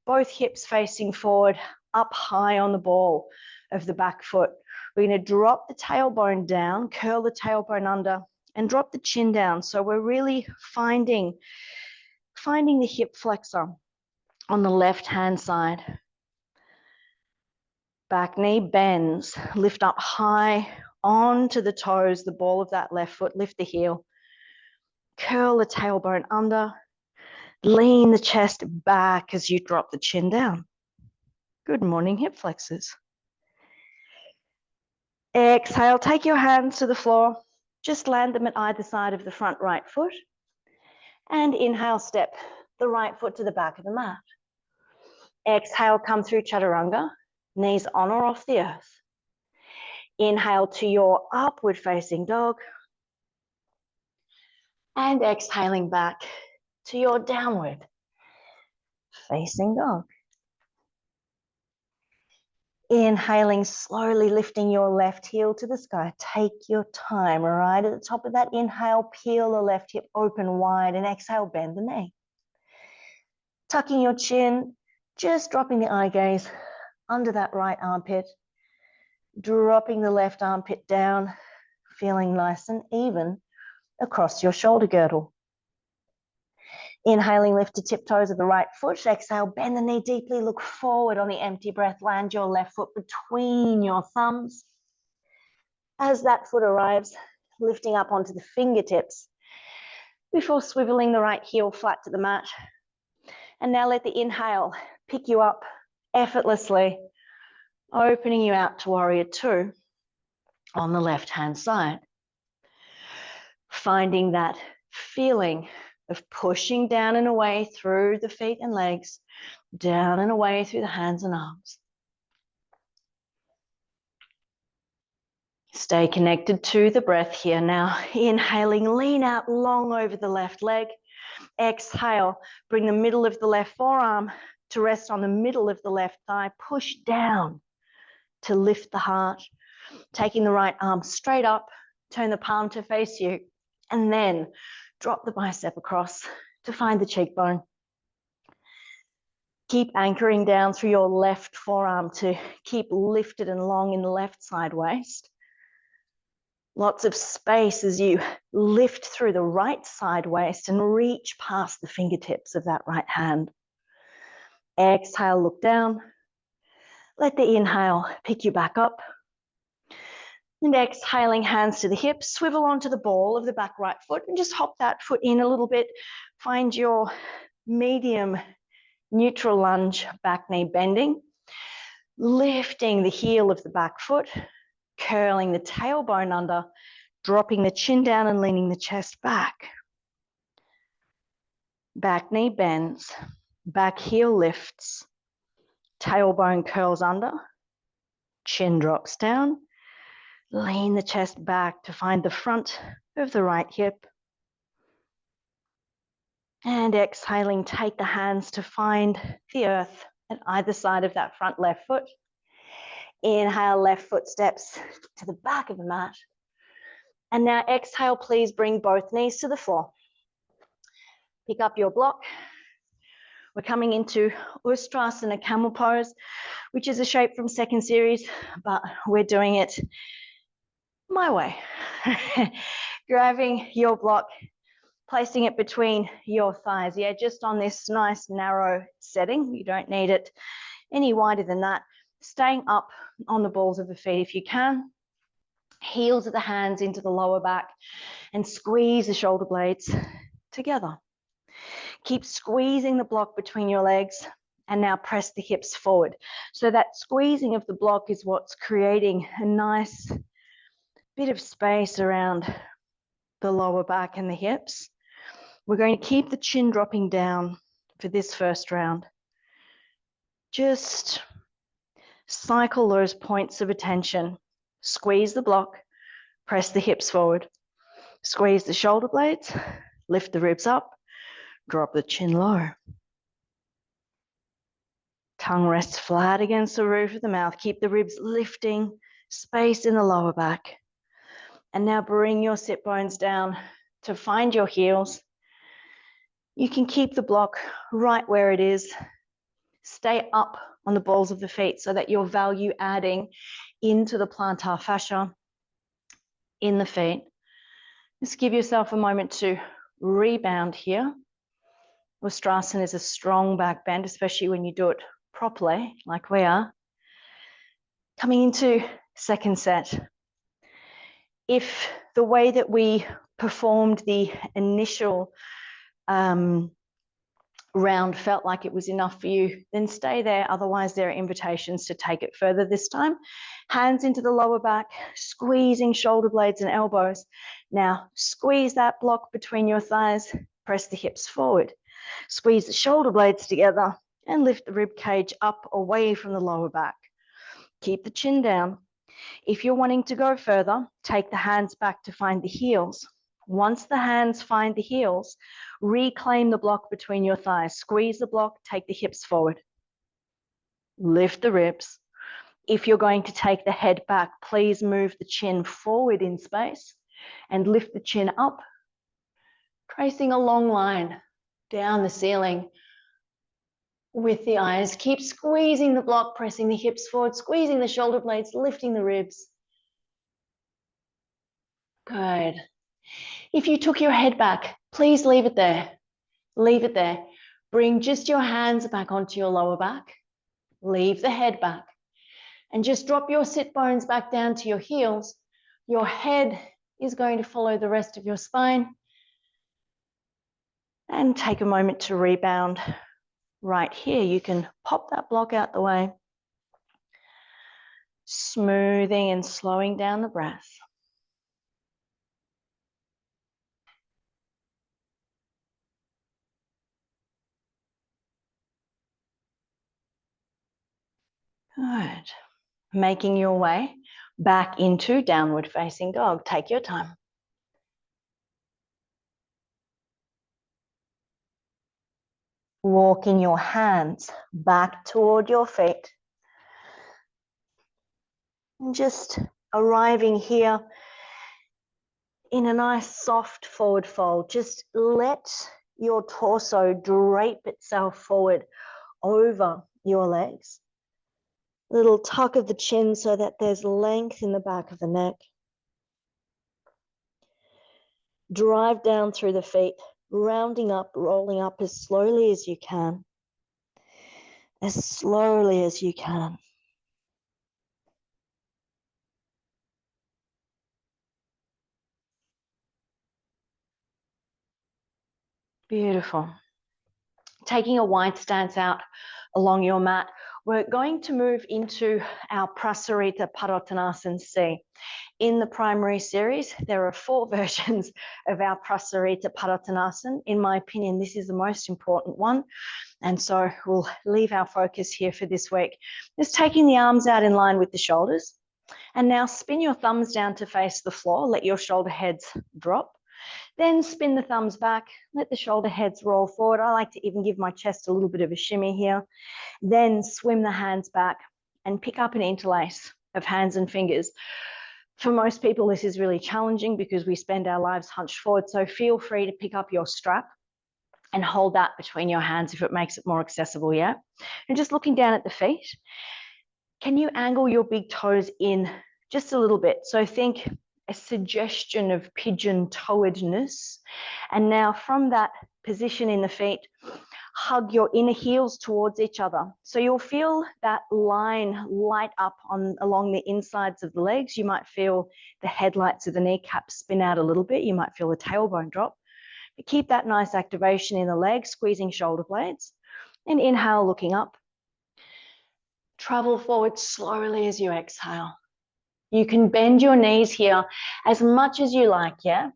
Both hips facing forward, up high on the ball of the back foot. We're going to drop the tailbone down, curl the tailbone under, and drop the chin down. So we're really finding the hip flexor on the left-hand side. Back knee bends, lift up high onto the toes, the ball of that left foot, lift the heel. Curl the tailbone under, lean the chest back as you drop the chin down. Good morning, hip flexors. Exhale, take your hands to the floor. Just land them at either side of the front right foot. And inhale, step the right foot to the back of the mat. Exhale, come through chaturanga, knees on or off the earth. Inhale to your upward facing dog. And exhaling back to your downward facing dog. Inhaling, slowly lifting your left heel to the sky. Take your time. Right at the top of that inhale, peel the left hip open wide, and exhale, bend the knee. Tucking your chin, just dropping the eye gaze under that right armpit. Dropping the left armpit down, feeling nice and even across your shoulder girdle. Inhaling, lift the tiptoes of the right foot. Exhale, bend the knee deeply, look forward on the empty breath. Land your left foot between your thumbs. As that foot arrives, lifting up onto the fingertips before swiveling the right heel flat to the mat. And now let the inhale pick you up effortlessly, opening you out to warrior two on the left-hand side. Finding that feeling of pushing down and away through the feet and legs, down and away through the hands and arms. Stay connected to the breath here. Now, inhaling, lean out long over the left leg. Exhale, bring the middle of the left forearm to rest on the middle of the left thigh. Push down to lift the heart. Taking the right arm straight up, turn the palm to face you, and then drop the bicep across to find the cheekbone. Keep anchoring down through your left forearm to keep lifted and long in the left side waist. Lots of space as you lift through the right side waist and reach past the fingertips of that right hand. Exhale, look down. Let the inhale pick you back up. And exhaling, hands to the hips, swivel onto the ball of the back right foot and just hop that foot in a little bit. Find your medium neutral lunge, back knee bending. Lifting the heel of the back foot, curling the tailbone under, dropping the chin down and leaning the chest back. Back knee bends, back heel lifts, tailbone curls under, chin drops down. Lean the chest back to find the front of the right hip. And exhaling, take the hands to find the earth at either side of that front left foot. Inhale, left foot steps to the back of the mat. And now exhale, please bring both knees to the floor. Pick up your block. We're coming into Ustrasana camel pose, which is a shape from second series, but we're doing it my way. Grabbing your block, placing it between your thighs. Yeah, just on this nice narrow setting. You don't need it any wider than that. Staying up on the balls of the feet if you can. Heels of the hands into the lower back and squeeze the shoulder blades together. Keep squeezing the block between your legs and now press the hips forward. So that squeezing of the block is what's creating a nice bit of space around the lower back and the hips. We're going to keep the chin dropping down for this first round. Just cycle those points of attention. Squeeze the block, press the hips forward, squeeze the shoulder blades, lift the ribs up, drop the chin low. Tongue rests flat against the roof of the mouth. Keep the ribs lifting, space in the lower back. And now bring your sit bones down to find your heels. You can keep the block right where it is. Stay up on the balls of the feet so that you're value adding into the plantar fascia in the feet. Just give yourself a moment to rebound here. Ustrasana is a strong back bend, especially when you do it properly, like we are. Coming into second set. If the way that we performed the initial round felt like it was enough for you, then stay there. Otherwise, there are invitations to take it further this time. Hands into the lower back, squeezing shoulder blades and elbows. Now, squeeze that block between your thighs, press the hips forward. Squeeze the shoulder blades together and lift the rib cage up away from the lower back. Keep the chin down. If you're wanting to go further, take the hands back to find the heels. Once the hands find the heels, reclaim the block between your thighs. Squeeze the block, take the hips forward. Lift the ribs. If you're going to take the head back, please move the chin forward in space and lift the chin up, tracing a long line down the ceiling with the eyes. Keep squeezing the block, pressing the hips forward, squeezing the shoulder blades, lifting the ribs. Good. If you took your head back, please leave it there. Leave it there. Bring just your hands back onto your lower back. Leave the head back. And just drop your sit bones back down to your heels. Your head is going to follow the rest of your spine. And take a moment to rebound right here. You can pop that block out the way. Smoothing and slowing down the breath. Good. Making your way back into downward facing dog. Take your time. Walking your hands back toward your feet. And just arriving here in a nice soft forward fold. Just let your torso drape itself forward over your legs. Little tuck of the chin so that there's length in the back of the neck. Drive down through the feet, rounding up, rolling up as slowly as you can. As slowly as you can. Beautiful. Taking a wide stance out along your mat, we're going to move into our Prasarita Padottanasana C. In the primary series, there are 4 versions of our Prasarita Padottanasana. In my opinion, this is the most important one. And so we'll leave our focus here for this week. Just taking the arms out in line with the shoulders. And now spin your thumbs down to face the floor. Let your shoulder heads drop. Then spin the thumbs back. Let the shoulder heads roll forward. I like to even give my chest a little bit of a shimmy here. Then swim the hands back and pick up an interlace of hands and fingers. For most people, this is really challenging because we spend our lives hunched forward. So feel free to pick up your strap and hold that between your hands if it makes it more accessible, yeah? And just looking down at the feet, can you angle your big toes in just a little bit? So think a suggestion of pigeon-toedness. And now from that position in the feet, hug your inner heels towards each other. So you'll feel that line light up along the insides of the legs. You might feel the headlights of the kneecaps spin out a little bit. You might feel the tailbone drop. But keep that nice activation in the legs, squeezing shoulder blades. And inhale, looking up. Travel forward slowly as you exhale. You can bend your knees here as much as you like, yeah?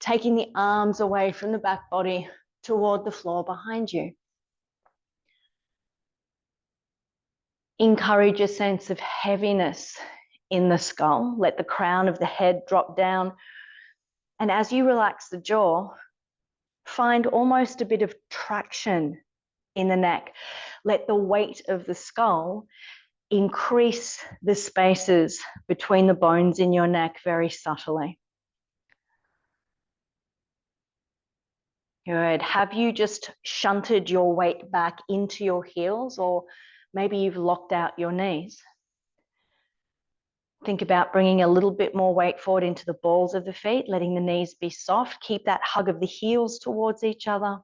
Taking the arms away from the back body toward the floor behind you. Encourage a sense of heaviness in the skull. Let the crown of the head drop down. And as you relax the jaw, find almost a bit of traction in the neck. Let the weight of the skull increase the spaces between the bones in your neck very subtly. Good. Have you just shunted your weight back into your heels, or maybe you've locked out your knees? Think about bringing a little bit more weight forward into the balls of the feet, letting the knees be soft. Keep that hug of the heels towards each other,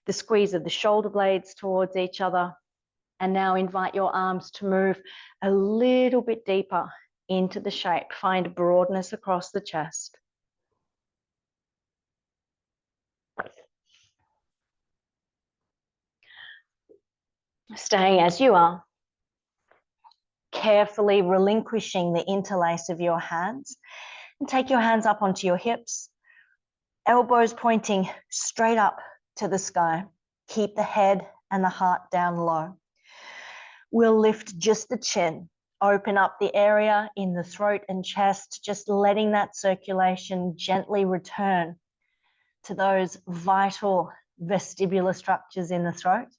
the squeeze of the shoulder blades towards each other. And now invite your arms to move a little bit deeper into the shape. Find broadness across the chest. Staying as you are, carefully relinquishing the interlace of your hands, and take your hands up onto your hips, elbows pointing straight up to the sky. Keep the head and the heart down low. We'll lift just the chin, open up the area in the throat and chest, just letting that circulation gently return to those vital vestibular structures in the throat.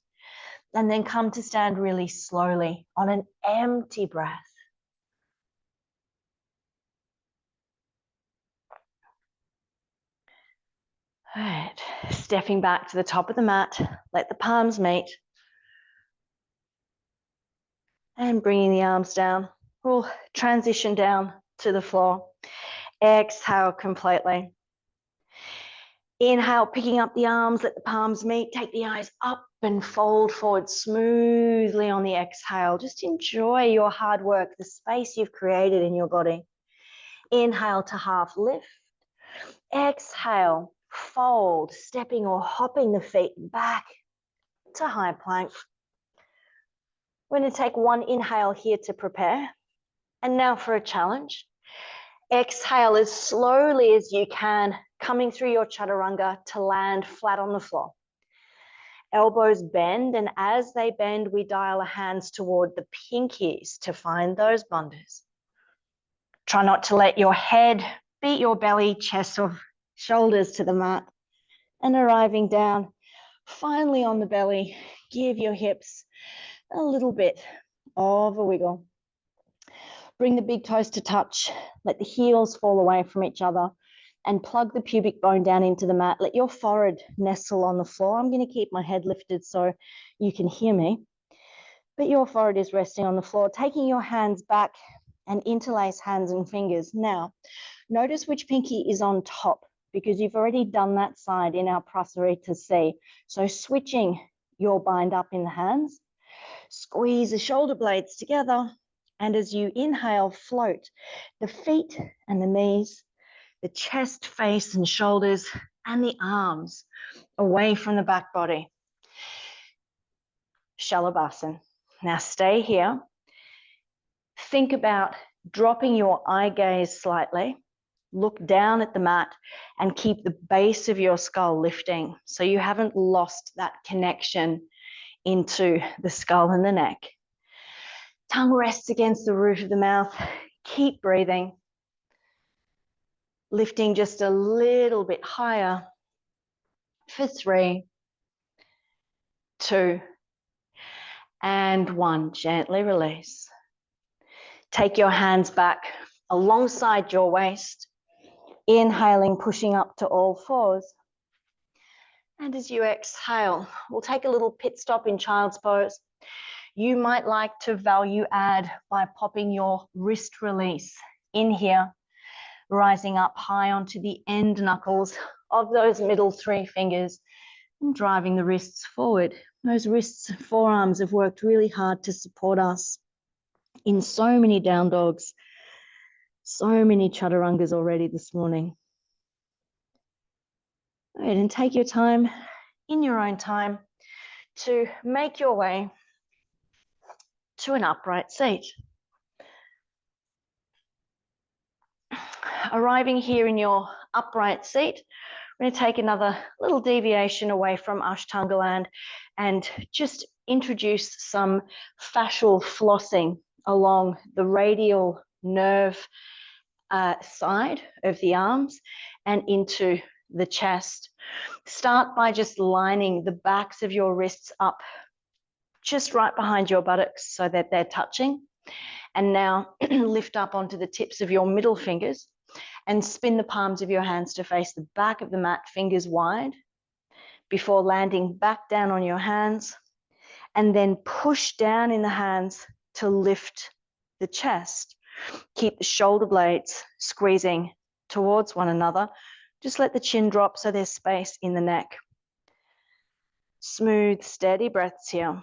And then come to stand really slowly on an empty breath. All right, stepping back to the top of the mat, let the palms meet. And bringing the arms down, we'll transition down to the floor. Exhale completely. Inhale, picking up the arms, let the palms meet, take the eyes up and fold forward smoothly on the exhale. Just enjoy your hard work, the space you've created in your body. Inhale to half lift. Exhale, fold, stepping or hopping the feet back to high plank. We're going to take one inhale here to prepare. And now for a challenge. Exhale as slowly as you can, coming through your chaturanga to land flat on the floor. Elbows bend, and as they bend, we dial our hands toward the pinkies to find those bandhas. Try not to let your head beat your belly, chest, or shoulders to the mat. And arriving down, finally on the belly, give your hips a little bit of a wiggle. Bring the big toes to touch, let the heels fall away from each other, and plug the pubic bone down into the mat. Let your forehead nestle on the floor. I'm going to keep my head lifted so you can hear me. But your forehead is resting on the floor, taking your hands back and interlace hands and fingers. Now, notice which pinky is on top, because you've already done that side in our prasarita C. So switching your bind up in the hands, squeeze the shoulder blades together, and as you inhale, float the feet and the knees, the chest, face, and shoulders, and the arms away from the back body. Shalabhasana. Now stay here. Think about dropping your eye gaze slightly. Look down at the mat and keep the base of your skull lifting so you haven't lost that connection into the skull and the neck. Tongue rests against the roof of the mouth. Keep breathing. Lifting just a little bit higher for 3, 2, and 1. Gently release. Take your hands back alongside your waist. Inhaling, pushing up to all fours. And as you exhale, we'll take a little pit stop in child's pose. You might like to value add by popping your wrist release in here, rising up high onto the end knuckles of those middle 3 fingers and driving the wrists forward. Those wrists, forearms have worked really hard to support us in so many down dogs, so many chaturangas already this morning. All right, and take your time, in your own time, to make your way to an upright seat. Arriving here in your upright seat, we're going to take another little deviation away from Ashtanga land and just introduce some fascial flossing along the radial nerve side of the arms and into the chest. Start by just lining the backs of your wrists up just right behind your buttocks so that they're touching. And now lift up onto the tips of your middle fingers and spin the palms of your hands to face the back of the mat, fingers wide. before landing back down on your hands, and then push down in the hands to lift the chest. Keep the shoulder blades squeezing towards one another. Just let the chin drop so there's space in the neck. Smooth, steady breaths here.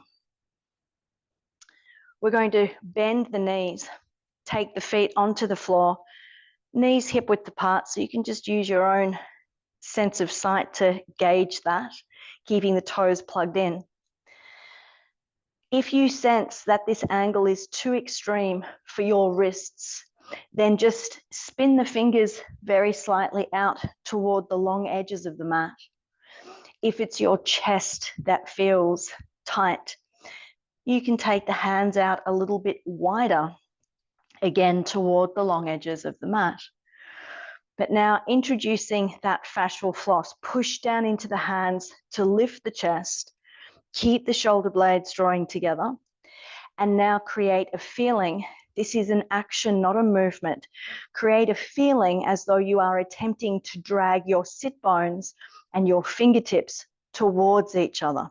We're going to bend the knees, take the feet onto the floor, knees hip width apart, so you can just use your own sense of sight to gauge that, keeping the toes plugged in. If you sense that this angle is too extreme for your wrists, then just spin the fingers very slightly out toward the long edges of the mat. If it's your chest that feels tight, you can take the hands out a little bit wider, again toward the long edges of the mat. But now introducing that fascial floss, push down into the hands to lift the chest, keep the shoulder blades drawing together, and now create a feeling. This is an action, not a movement. Create a feeling as though you are attempting to drag your sit bones and your fingertips towards each other.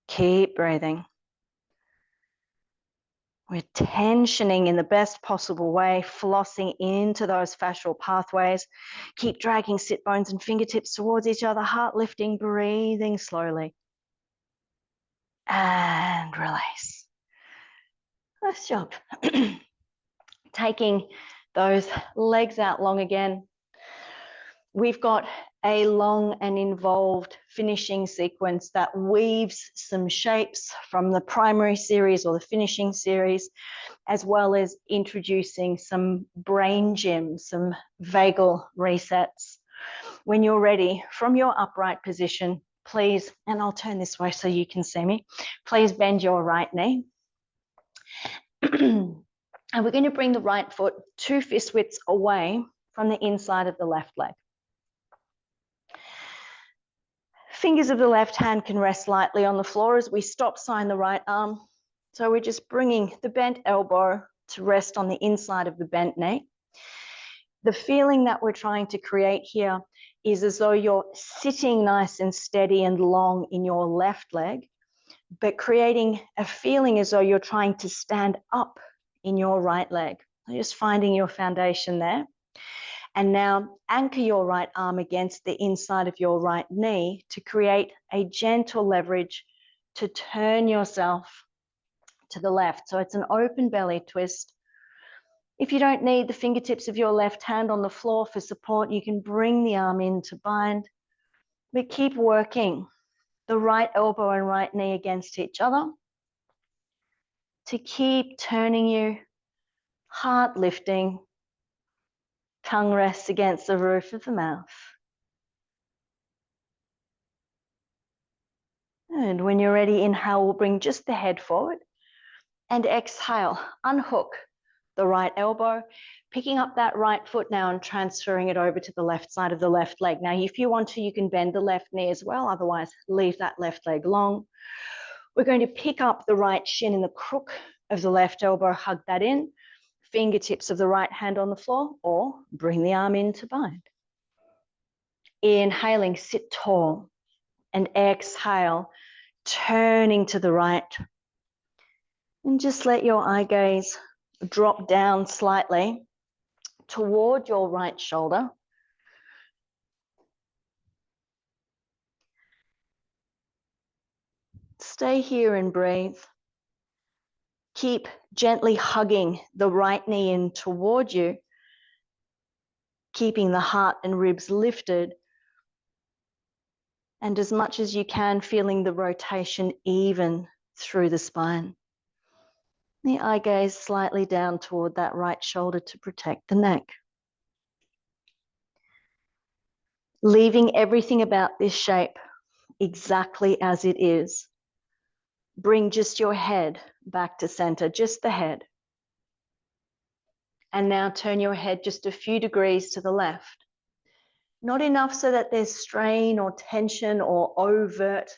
Keep breathing. We're tensioning in the best possible way, flossing into those fascial pathways. Keep dragging sit bones and fingertips towards each other, heart lifting, breathing slowly. And release. Nice job. Taking those legs out long again. We've got a long and involved finishing sequence that weaves some shapes from the primary series or the finishing series, as well as introducing some brain gyms, some vagal resets. When you're ready, from your upright position, please, and I'll turn this way so you can see me, please bend your right knee. And we're going to bring the right foot 2 fist widths away from the inside of the left leg. Fingers of the left hand can rest lightly on the floor as we stop sign the right arm. So we're just bringing the bent elbow to rest on the inside of the bent knee. The feeling that we're trying to create here is as though you're sitting nice and steady and long in your left leg, but creating a feeling as though you're trying to stand up in your right leg. Just finding your foundation there. And now anchor your right arm against the inside of your right knee to create a gentle leverage to turn yourself to the left. So it's an open belly twist. If you don't need the fingertips of your left hand on the floor for support, you can bring the arm in to bind, but keep working the right elbow and right knee against each other to keep turning you, heart lifting, tongue rests against the roof of the mouth. And when you're ready, inhale, we'll bring just the head forward, and exhale, unhook the right elbow, picking up that right foot now and transferring it over to the left side of the left leg. Now, if you want to, you can bend the left knee as well, otherwise leave that left leg long. We're going to pick up the right shin in the crook of the left elbow, hug that in, fingertips of the right hand on the floor, or bring the arm in to bind. Inhaling, sit tall, and exhale, turning to the right. And just let your eye gaze drop down slightly toward your right shoulder. Stay here and breathe. Keep gently hugging the right knee in toward you, keeping the heart and ribs lifted, and as much as you can, feeling the rotation even through the spine. The eye gaze slightly down toward that right shoulder to protect the neck. Leaving everything about this shape exactly as it is. Bring just your head back to center, just the head. And now turn your head just a few degrees to the left. Not enough so that there's strain or tension or overt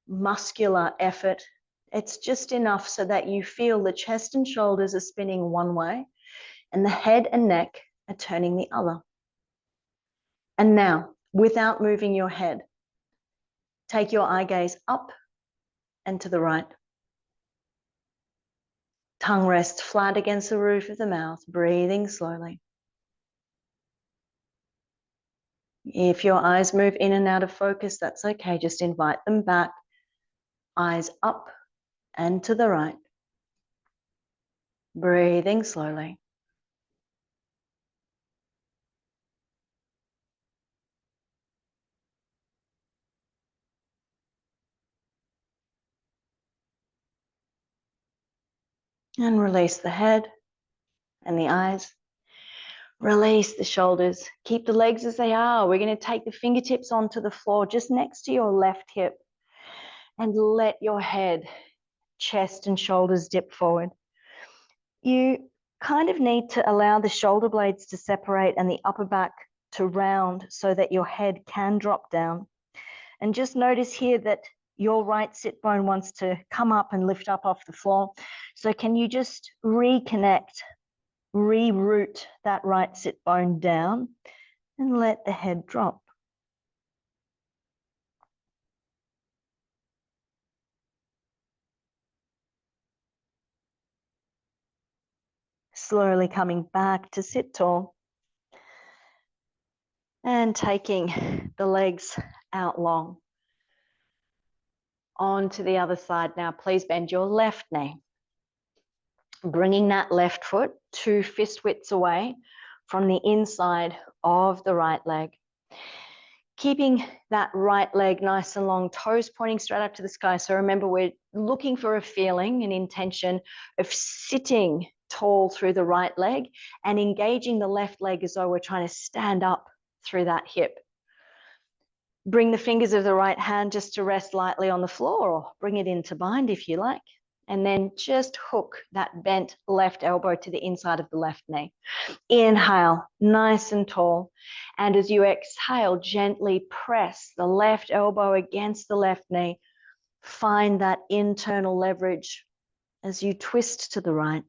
muscular effort. It's just enough so that you feel the chest and shoulders are spinning one way and the head and neck are turning the other. And now without moving your head. Take your eye gaze up and to the right. Tongue rests flat against the roof of the mouth, breathing slowly. If your eyes move in and out of focus, that's okay. Just invite them back. Eyes up and to the right. Breathing slowly. And release the head and the eyes. Release the shoulders. Keep the legs as they are. We're going to take the fingertips onto the floor just next to your left hip and let your head, chest and shoulders dip forward. You kind of need to allow the shoulder blades to separate and the upper back to round so that your head can drop down. And just notice here that your right sit bone wants to come up and lift up off the floor. So can you just reconnect, reroute that right sit bone down and let the head drop. Slowly coming back to sit tall and taking the legs out long. On to the other side now. Please bend your left knee. Bringing that left foot 2 fist widths away from the inside of the right leg. Keeping that right leg nice and long, toes pointing straight up to the sky. So remember, we're looking for a feeling, an intention of sitting tall through the right leg and engaging the left leg as though we're trying to stand up through that hip. Bring the fingers of the right hand just to rest lightly on the floor, or bring it into bind if you like. And then just hook that bent left elbow to the inside of the left knee. Inhale, nice and tall. And as you exhale, gently press the left elbow against the left knee. Find that internal leverage as you twist to the right.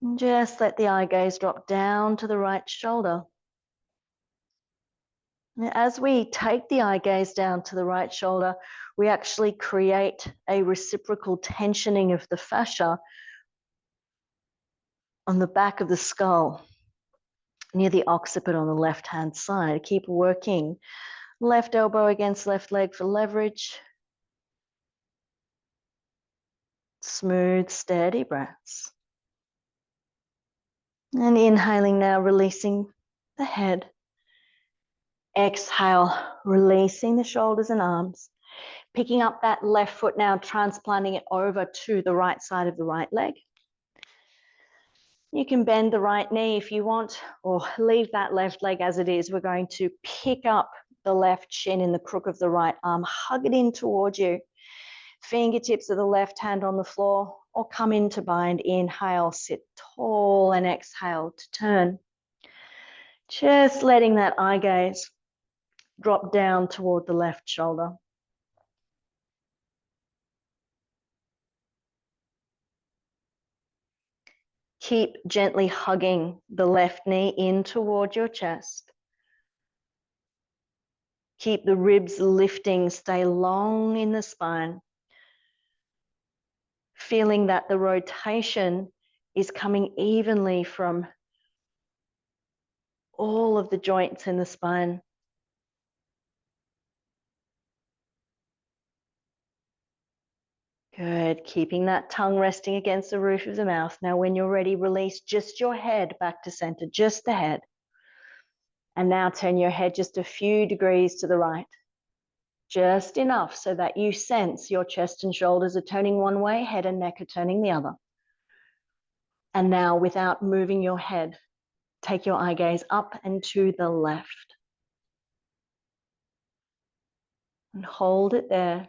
And just let the eye gaze drop down to the right shoulder. As we take the eye gaze down to the right shoulder, we actually create a reciprocal tensioning of the fascia on the back of the skull, near the occiput on the left-hand side. Keep working. Left elbow against left leg for leverage. Smooth, steady breaths. And inhaling now, releasing the head. Exhale, releasing the shoulders and arms. Picking up that left foot now, transplanting it over to the right side of the right leg. You can bend the right knee if you want, or leave that left leg as it is. We're going to pick up the left shin in the crook of the right arm, hug it in towards you. Fingertips of the left hand on the floor, or come into bind. Inhale, sit tall, and exhale to turn. Just letting that eye gaze drop down toward the left shoulder. Keep gently hugging the left knee in toward your chest. Keep the ribs lifting, stay long in the spine. Feeling that the rotation is coming evenly from all of the joints in the spine. Good, keeping that tongue resting against the roof of the mouth. Now when you're ready, release just your head back to center, just the head. And now turn your head just a few degrees to the right. Just enough so that you sense your chest and shoulders are turning one way, head and neck are turning the other. And now, without moving your head, take your eye gaze up and to the left. And hold it there,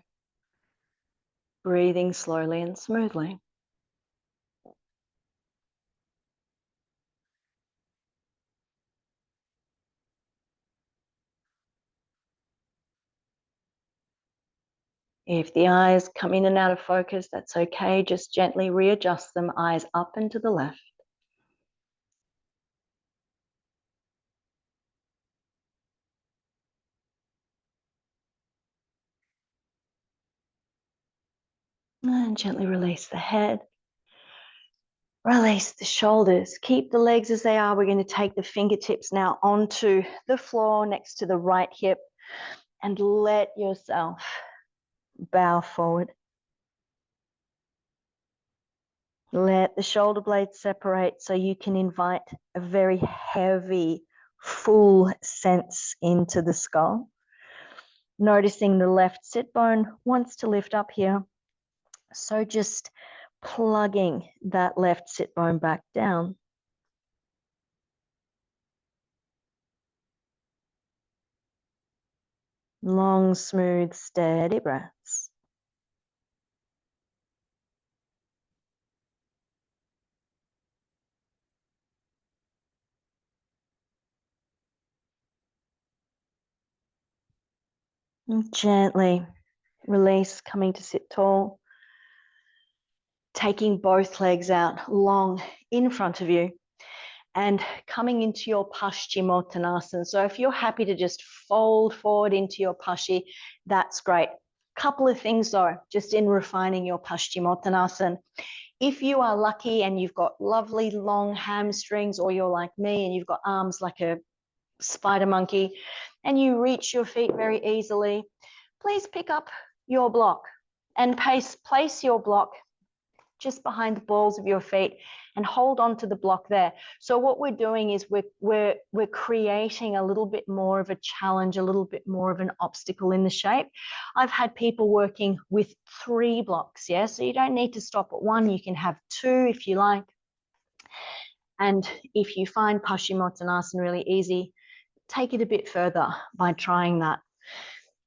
breathing slowly and smoothly. If the eyes come in and out of focus, that's okay. Just gently readjust them, eyes up and to the left. And gently release the head. Release the shoulders. Keep the legs as they are. We're going to take the fingertips now onto the floor next to the right hip and let yourself bow forward. Let the shoulder blades separate so you can invite a very heavy, full sense into the skull. Noticing the left sit bone wants to lift up here. So just plugging that left sit bone back down. Long, smooth, steady breaths. And gently release, coming to sit tall. Taking both legs out long in front of you and coming into your Paschimottanasana. So if you're happy to just fold forward into your Paschi, that's great. Couple of things though, just in refining your Paschimottanasana. If you are lucky and you've got lovely long hamstrings, or you're like me and you've got arms like a spider monkey and you reach your feet very easily, please pick up your block and place your block just behind the balls of your feet and hold on to the block there. So what we're doing is we're creating a little bit more of a challenge, a little bit more of an obstacle in the shape. I've had people working with 3 blocks, yeah? So you don't need to stop at 1, you can have 2 if you like. And if you find Paschimottanasana really easy, take it a bit further by trying that.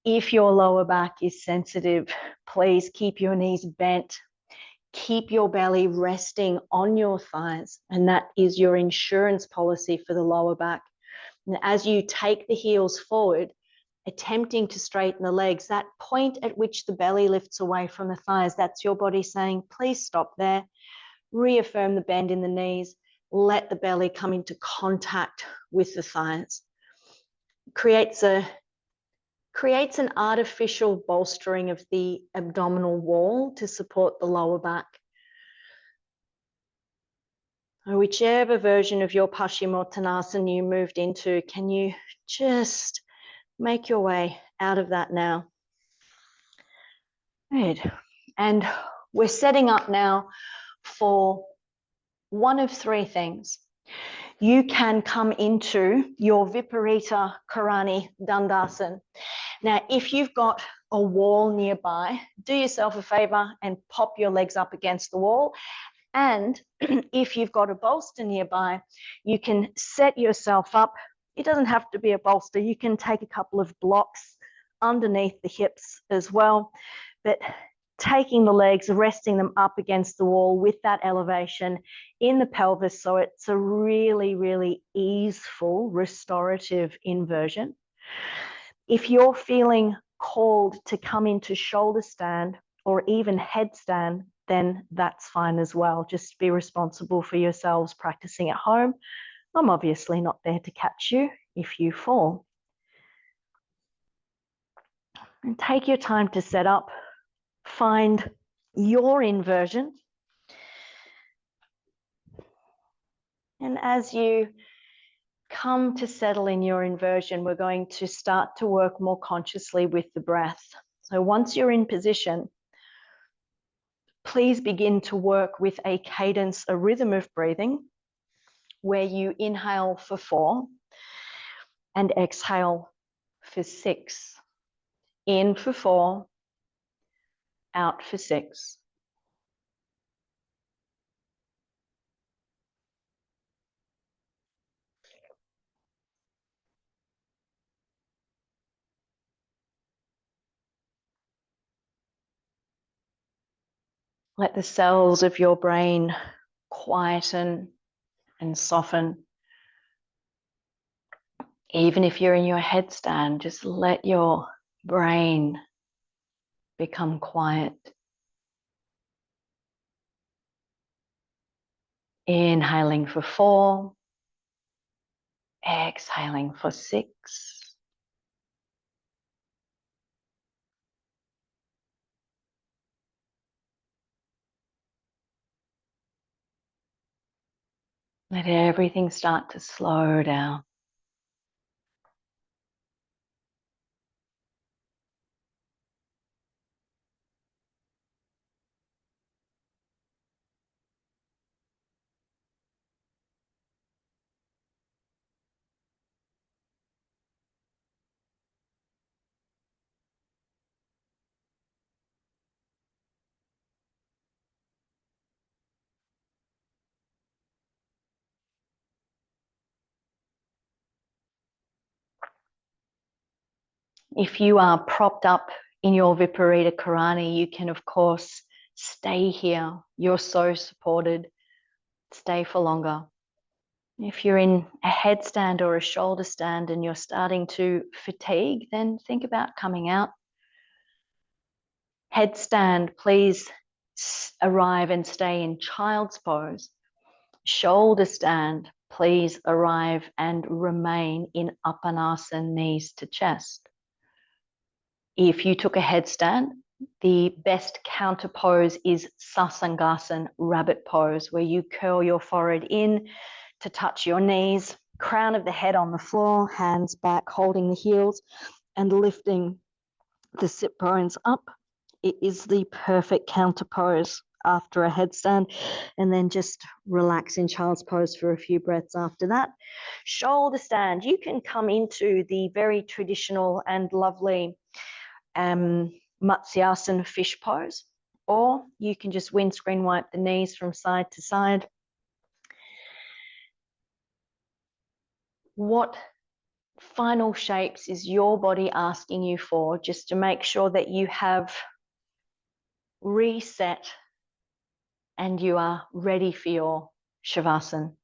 If your lower back is sensitive, please keep your knees bent. Keep your belly resting on your thighs, and that is your insurance policy for the lower back. And as you take the heels forward, attempting to straighten the legs, that point at which the belly lifts away from the thighs, that's your body saying, please stop there. Reaffirm the bend in the knees. Let the belly come into contact with the thighs. Creates an artificial bolstering of the abdominal wall to support the lower back. Whichever version of your Paschimottanasana you moved into, can you just make your way out of that now? Good. And we're setting up now for one of 3 things. You can come into your Viparita Karani Dandasana. Now, if you've got a wall nearby, do yourself a favor and pop your legs up against the wall. And if you've got a bolster nearby, you can set yourself up. It doesn't have to be a bolster. You can take a couple of blocks underneath the hips as well. But taking the legs, resting them up against the wall with that elevation in the pelvis, so it's a really, really easeful, restorative inversion. If you're feeling called to come into shoulder stand or even headstand, then that's fine as well. Just be responsible for yourselves practicing at home. I'm obviously not there to catch you if you fall. And take your time to set up. Find your inversion. And as you come to settle in your inversion, we're going to start to work more consciously with the breath. So once you're in position, please begin to work with a cadence, a rhythm of breathing, where you inhale for 4 and exhale for 6. In for 4, out for 6. Let the cells of your brain quieten and soften. Even if you're in your headstand, just let your brain become quiet. Inhaling for 4, exhaling for 6. Let everything start to slow down. If you are propped up in your Viparita Karani, you can, of course, stay here. You're so supported. Stay for longer. If you're in a headstand or a shoulder stand and you're starting to fatigue, then think about coming out. Headstand, please arrive and stay in child's pose. Shoulder stand, please arrive and remain in Upanasana, knees to chest. If you took a headstand, the best counter pose is Sasangasana, rabbit pose, where you curl your forehead in to touch your knees, crown of the head on the floor, hands back, holding the heels and lifting the sit bones up. It is the perfect counter pose after a headstand, and then just relax in child's pose for a few breaths after that. Shoulder stand, you can come into the very traditional and lovely Matsyasana fish pose, or you can just windscreen wipe the knees from side to side. What final shapes is your body asking you for, just to make sure that you have reset and you are ready for your Shavasana?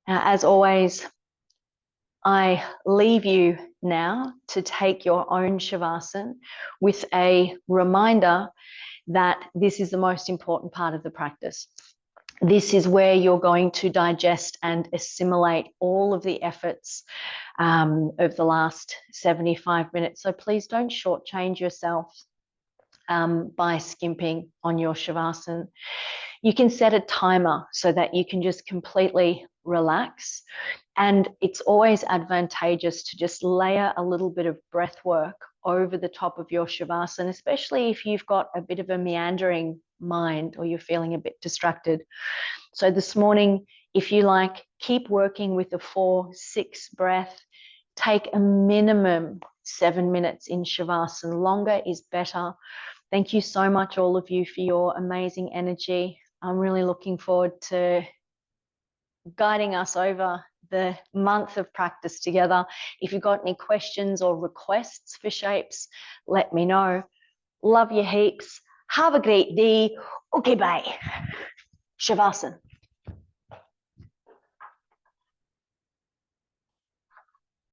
Now, as always, I leave you now to take your own Shavasana with a reminder that this is the most important part of the practice. This is where you're going to digest and assimilate all of the efforts of the last 75 minutes. So please don't shortchange yourself by skimping on your Shavasana. You can set a timer so that you can just completely relax. And it's always advantageous to just layer a little bit of breath work over the top of your Shavasana, especially if you've got a bit of a meandering mind or you're feeling a bit distracted. So this morning, if you like, keep working with the 4-6 breath. Take a minimum 7 minutes in Shavasana. Longer is better. Thank you so much, all of you, for your amazing energy. I'm really looking forward to guiding us over the month of practice together. If you've got any questions or requests for shapes, let me know. Love you heaps. Have a great day. Okay, bye. Shavasana.